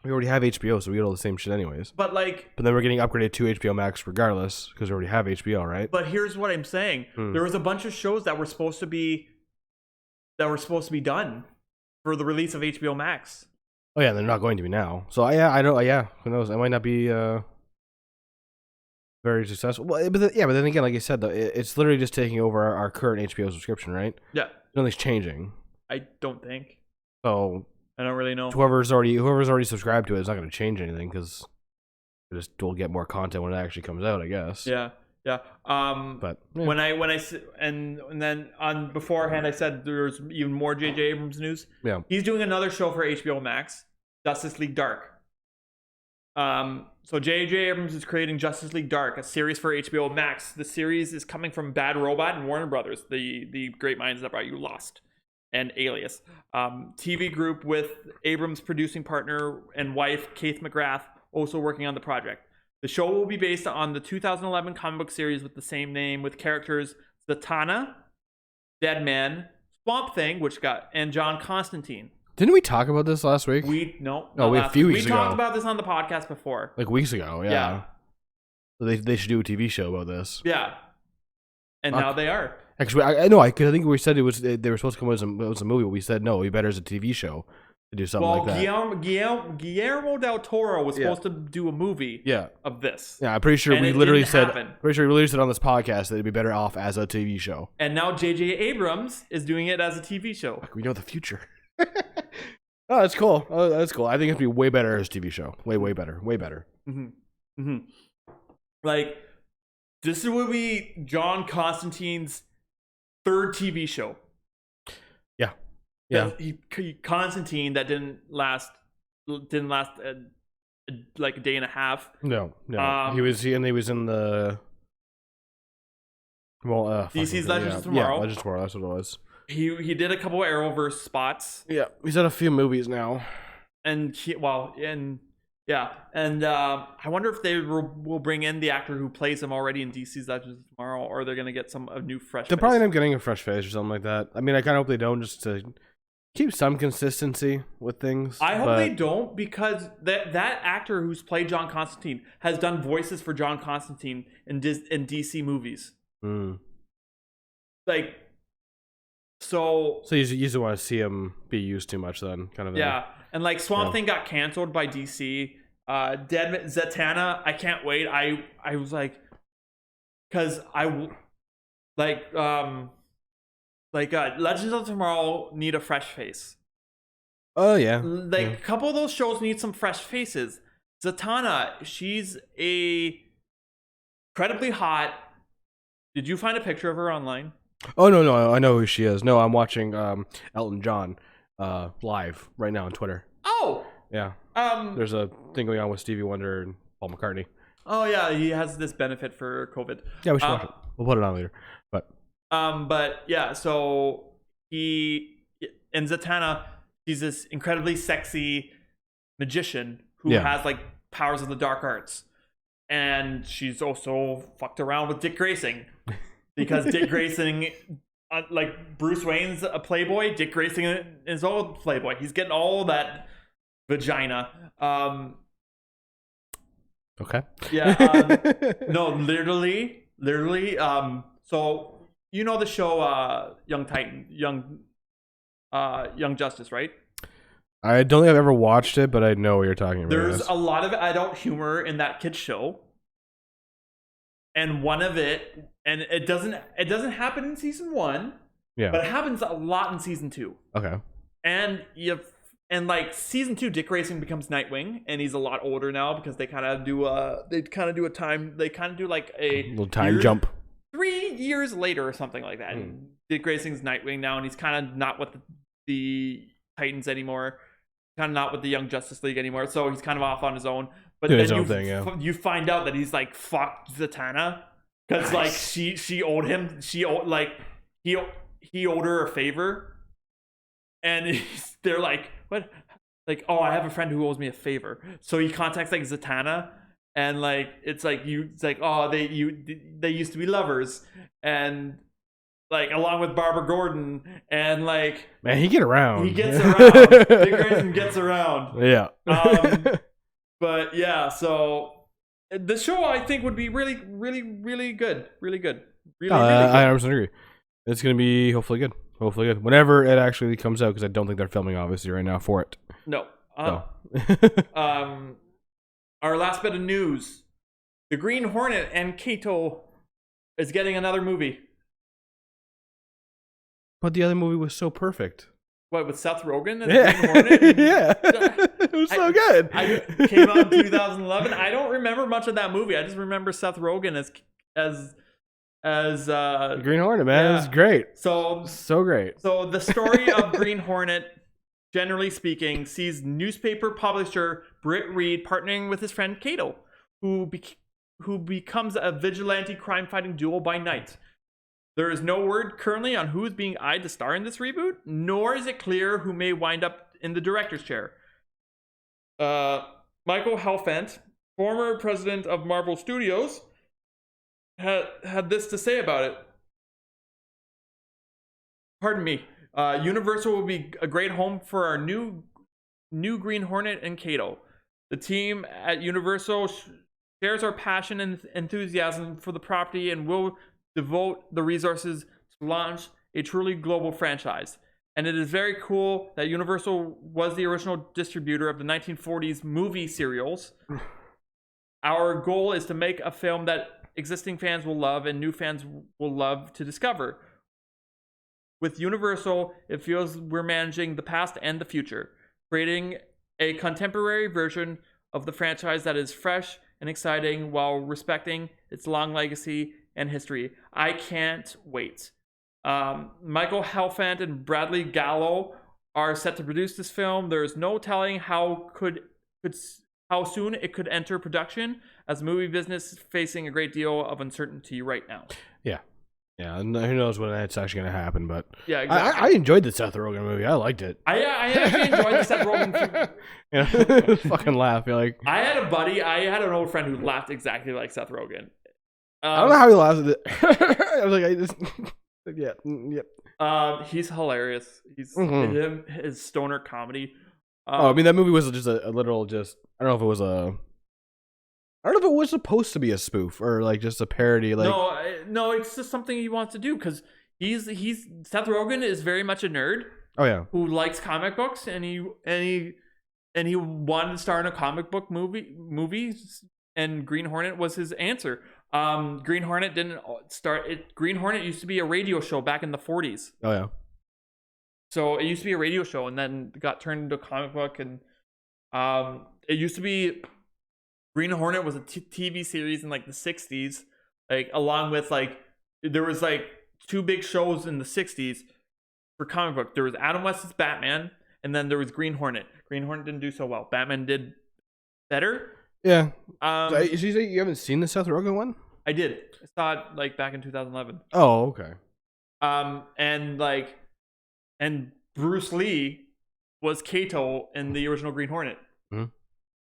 We already have HBO, so we get all the same shit anyways. But then we're getting upgraded to HBO Max regardless, because we already have HBO, right? But here's what I'm saying: there was a bunch of shows that were supposed to be done for the release of HBO Max. Oh yeah, they're not going to be now. So I don't. Yeah, who knows? It might not be very successful. Well, but then again, like you said, though, it's literally just taking over our current HBO subscription, right? Yeah. Nothing's changing. I don't think. So I don't really know. Whoever's already subscribed to it is not going to change anything, because we'll get more content when it actually comes out, I guess. Yeah. Yeah. But yeah. when I and then on beforehand I said there's even more J.J. Abrams news. Yeah. He's doing another show for HBO Max, Justice League Dark. So J.J. Abrams is creating Justice League Dark, a series for HBO Max. The series is coming from Bad Robot and Warner Brothers, the great minds that brought you Lost and Alias. TV group with Abrams' producing partner and wife, Keith McGrath, also working on the project. The show will be based on the 2011 comic book series with the same name, with characters Zatanna, Deadman, Swamp Thing, and John Constantine. Didn't we talk about this last week? A few weeks ago. We talked about this on the podcast before. Weeks ago, yeah. So they should do a TV show about this. Yeah. And now they are. Actually, I know. I think we said they were supposed to come as a movie, but we said no, it'd be better as a TV show to do something like that. Guillermo del Toro was supposed to do a movie of this. Yeah, I'm pretty sure we literally said on this podcast that it'd be better off as a TV show. And now J.J. Abrams is doing it as a TV show. We know the future. Oh, that's cool. Oh, that's cool. I think it'd be way better as a TV show. Way better. Way better. Mm-hmm. Mm-hmm. This would be John Constantine's third TV show. Yeah. Constantine, that didn't last a day and a half. No. He was in the DC's Legends of Tomorrow. Yeah, Legends of Tomorrow. That's what it was. He did a couple of Arrowverse spots. Yeah, he's done a few movies now. And I wonder if they will bring in the actor who plays him already in DC's Legends of Tomorrow, or they're gonna get a new fresh. They'll probably end up getting a fresh face or something like that. I mean, I kind of hope they don't, just to keep some consistency with things. I hope they don't, because that actor who's played John Constantine has done voices for John Constantine in DC movies. So you just want to see him be used too much, then, kind of. Yeah, and Swamp Thing got canceled by DC. Zatanna, I can't wait. I was because Legends of Tomorrow need a fresh face. Oh yeah, a couple of those shows need some fresh faces. Zatanna, she's incredibly hot. Did you find a picture of her online? Oh no, I know who she is. No, I'm watching Elton John live right now on Twitter. Oh yeah. There's a thing going on with Stevie Wonder and Paul McCartney. Oh yeah, he has this benefit for COVID. Yeah, we should watch it. We'll put it on later. But yeah, so he and Zatanna, she's this incredibly sexy magician who has powers of the dark arts, and she's also fucked around with Dick Grayson, because Dick Grayson, Bruce Wayne's a playboy, Dick Grayson is all playboy. He's getting all that vagina. Okay. Yeah. No, literally. So you know the show Young Justice, right? I don't think I've ever watched it, but I know what you're talking about. There's Yes. a lot of adult humor in that kid's show, and one of it, and it doesn't happen in season 1, Yeah. but it happens a lot in season 2. Okay. And like season 2, Dick Grayson becomes Nightwing, and he's a lot older now because they kind of do like a Little time jump. 3 years later or something like that. And Dick Grayson's Nightwing now, and he's kind of not with the Titans anymore, kind of not with the Young Justice League anymore. So he's kind of off on his own. But Doing then his own thing, yeah. you find out that he's like fucked Zatanna because like she owed him, he owed her a favor, and they're like, what? Like, oh, I have a friend who owes me a favor. So he contacts like Zatanna, and like it's like oh, they used to be lovers, and like along with Barbara Gordon, and like Man, he gets around. Dick Grayson gets around. Yeah. But yeah, so the show I think would be really, really, really good. Really good. Really, really good. I 100% agree. It's gonna be hopefully good. Hopefully good. Whenever it actually comes out, because I don't think they're filming obviously right now for it. No. Our last bit of news: the Green Hornet and Kato is getting another movie. But the other movie was so perfect. What, with Seth Rogen and the Green Hornet? Yeah, it was so good. I came out in 2011. I don't remember much of that movie. I just remember Seth Rogen as Green Hornet, man, it was great. So great. So the story of Green Hornet, generally speaking, sees newspaper publisher Britt Reed partnering with his friend Kato, who becomes a vigilante crime-fighting duo by night. There is no word currently on who is being eyed to star in this reboot, nor is it clear who may wind up in the director's chair. Michael Helfand, former president of Marvel Studios, had this to say about it. Pardon me. Universal will be a great home for our new Green Hornet and Kato. The team at Universal shares our passion and enthusiasm for the property and will devote the resources to launch a truly global franchise. And it is very cool that Universal was the original distributor of the 1940s movie serials. Our goal is to make a film that existing fans will love and new fans will love to discover. With Universal, it feels we're managing the past and the future, creating a contemporary version of the franchise that is fresh and exciting while respecting its long legacy and history. I can't wait. Michael Helfand and Bradley Gallo are set to produce this film. There is no telling how soon it could enter production, as the movie business is facing a great deal of uncertainty right now. Yeah, and who knows when it's actually going to happen, but yeah, exactly. I enjoyed the Seth Rogen movie. I liked it. I actually enjoyed the Seth Rogen film. Yeah, fucking laugh. You're like, I had an old friend who laughed exactly like Seth Rogen. I don't know how he laughed at it. I was like, yep. He's hilarious. He's his stoner comedy. I mean, that movie was just a literal, just, I don't know if it was supposed to be a spoof or like just a parody. Like, no, it's just something he wants to do because he's Seth Rogen is very much a nerd. Oh yeah, who likes comic books, and he wanted to star in a comic book movie, and Green Hornet was his answer. Green Hornet didn't start it. Green Hornet used to be a radio show back in the 40s. Oh yeah. So it used to be a radio show, and then got turned into a comic book, and it used to be. Green Hornet was a TV series in like the 60s, like along with like there was like two big shows in the 60s for comic book. There was Adam West's Batman, and then there was Green Hornet. Green Hornet didn't do so well. Batman did better. Yeah. So you haven't seen the Seth Rogen one? I did. I saw it like back in 2011. Oh, okay. And Bruce Lee was Kato in the original Green Hornet. Mm-hmm.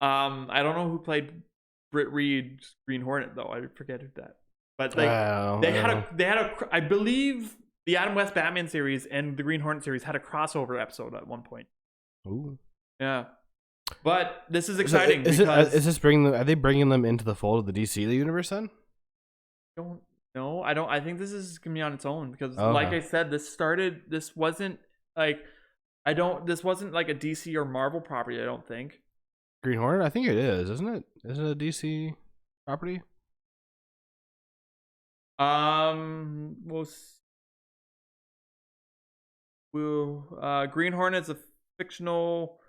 I don't know who played Britt Reed's Green Hornet though. I forget who that. But like they had a I believe the Adam West Batman series and the Green Hornet series had a crossover episode at one point. Ooh. Yeah. But this is exciting Is because this bringing them? Are they bringing them into the fold of the DC universe then? don't know. I don't. I think this is gonna be on its own because, Oh, like okay. I said, This wasn't like I don't. This wasn't like a DC or Marvel property. I don't think. Green Hornet? I think it is, isn't it? Is it a DC property? We'll Green Hornet is a fictional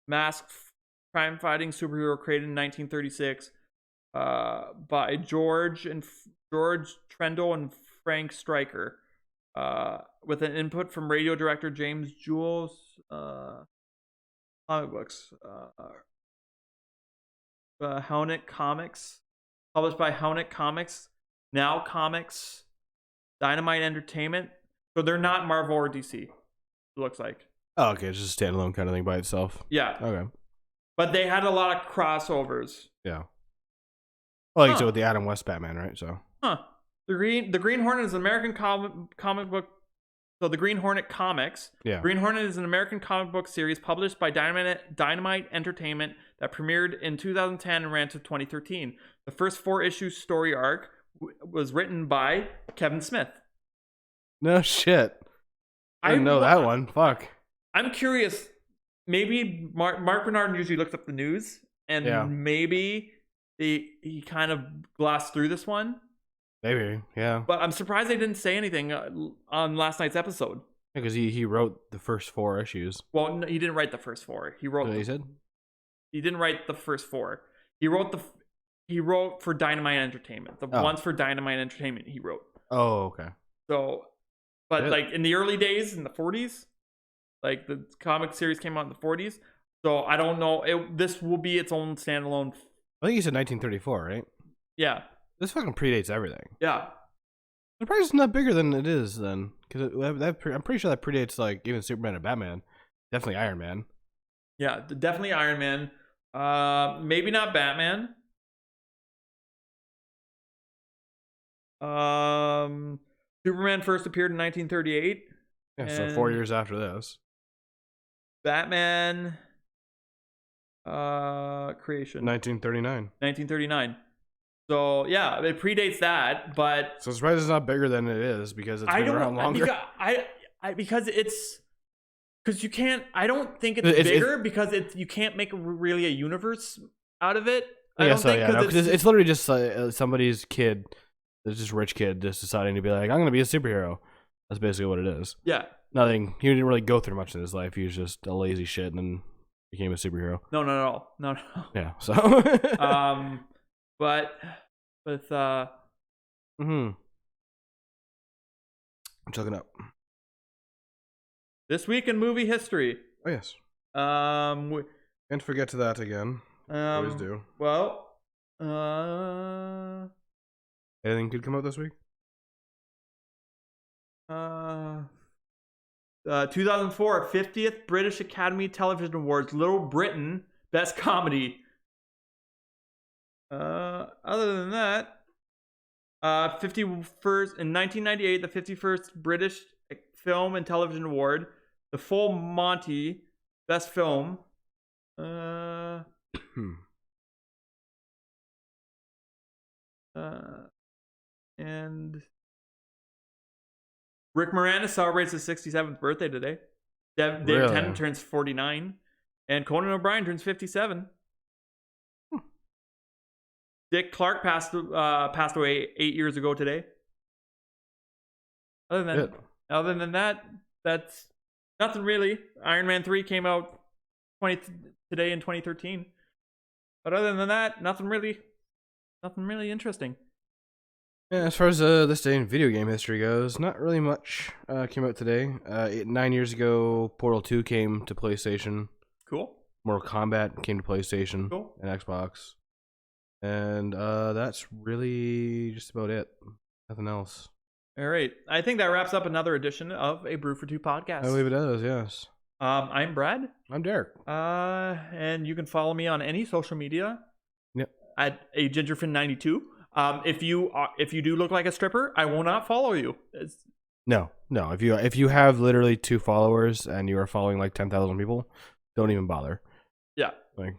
masked crime-fighting superhero created in 1936 by George Trendle and Frank Stryker, with an input from radio director James Jules. Comic books. Hownet Comics, published by Hownet Comics, Now Comics, Dynamite Entertainment. So they're not Marvel or DC. It looks like. Oh, okay. It's just a standalone kind of thing by itself. Yeah. Okay. But they had a lot of crossovers. Yeah. Well, like you said with the Adam West Batman, right? So. The Green Hornet is an American comic book. So the Green Hornet comics. Yeah. Green Hornet is an American comic book series published by Dynamite Entertainment that premiered in 2010 and ran to 2013. The first 4-issue story arc was written by Kevin Smith. No shit. I didn't know that one. Fuck. I'm curious. Maybe Mark Bernard usually looks up the news, and maybe he kind of glossed through this one. Maybe, yeah. But I'm surprised they didn't say anything on last night's episode. Because he wrote the first 4 issues. Well, no, he didn't write the first 4. He wrote. He said he didn't write the first 4. He wrote for Dynamite Entertainment. The ones for Dynamite Entertainment he wrote. Oh, okay. So, but like in the early days, in the 40s, like the comic series came out in the 40s. So I don't know. This will be its own standalone. I think you said 1934, right? Yeah. This fucking predates everything. Yeah. The price is not bigger than it is then, because I'm pretty sure that predates like even Superman and Batman. Definitely Iron Man. Yeah, definitely Iron Man. Maybe not Batman. Superman first appeared in 1938. Yeah, so 4 years after this. Batman creation 1939. So yeah, it predates that, but so the price is not bigger than it is because it's been around longer. Because you can't. I don't think it's bigger because you can't make really a universe out of it. Because it's literally just somebody's kid, it's just rich kid, just deciding to be like, I'm gonna be a superhero. That's basically what it is. Yeah. Nothing. He didn't really go through much in his life. He was just a lazy shit and then became a superhero. No. Yeah. So. But with I'm checking up. This week in movie history. Oh yes. Can't forget to that again. Always do. Well, anything could come out this week? 2004 50th British Academy Television Awards, Little Britain Best Comedy. Other than that, 51st in 1998, the 51st British Film and Television Award, The Full Monty Best Film. And Rick Moranis celebrates his 67th birthday today. David Tennant turns 49, and Conan O'Brien turns 57. Dick Clark passed away 8 years ago today. Other than that, that's nothing really. Iron Man 3 came out today in 2013. But other than that, nothing really interesting. Yeah, as far as this day in video game history goes, not really much came out today. 9 years ago, Portal 2 came to PlayStation. Cool. Mortal Kombat came to PlayStation and Xbox. And that's really just about it. Nothing else. All right. I think that wraps up another edition of a Brew for Two podcast. I believe it does, yes. I'm Brad. I'm Derek. And you can follow me on any social media. Yep. At a Gingerfin92. If you do look like a stripper, I will not follow you. No. If you have literally 2 followers and you are following like 10,000 people, don't even bother. Yeah. Like,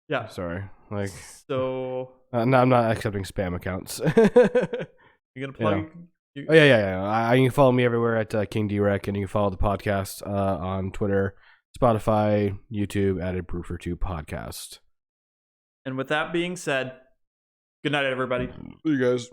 Yeah. sorry. Like, So no, I'm not accepting spam accounts. you're gonna plug. Oh yeah. You can follow me everywhere at King Drec, and you can follow the podcast on Twitter, Spotify, YouTube at Brew for Two podcast. And with that being said, good night, everybody. See you guys.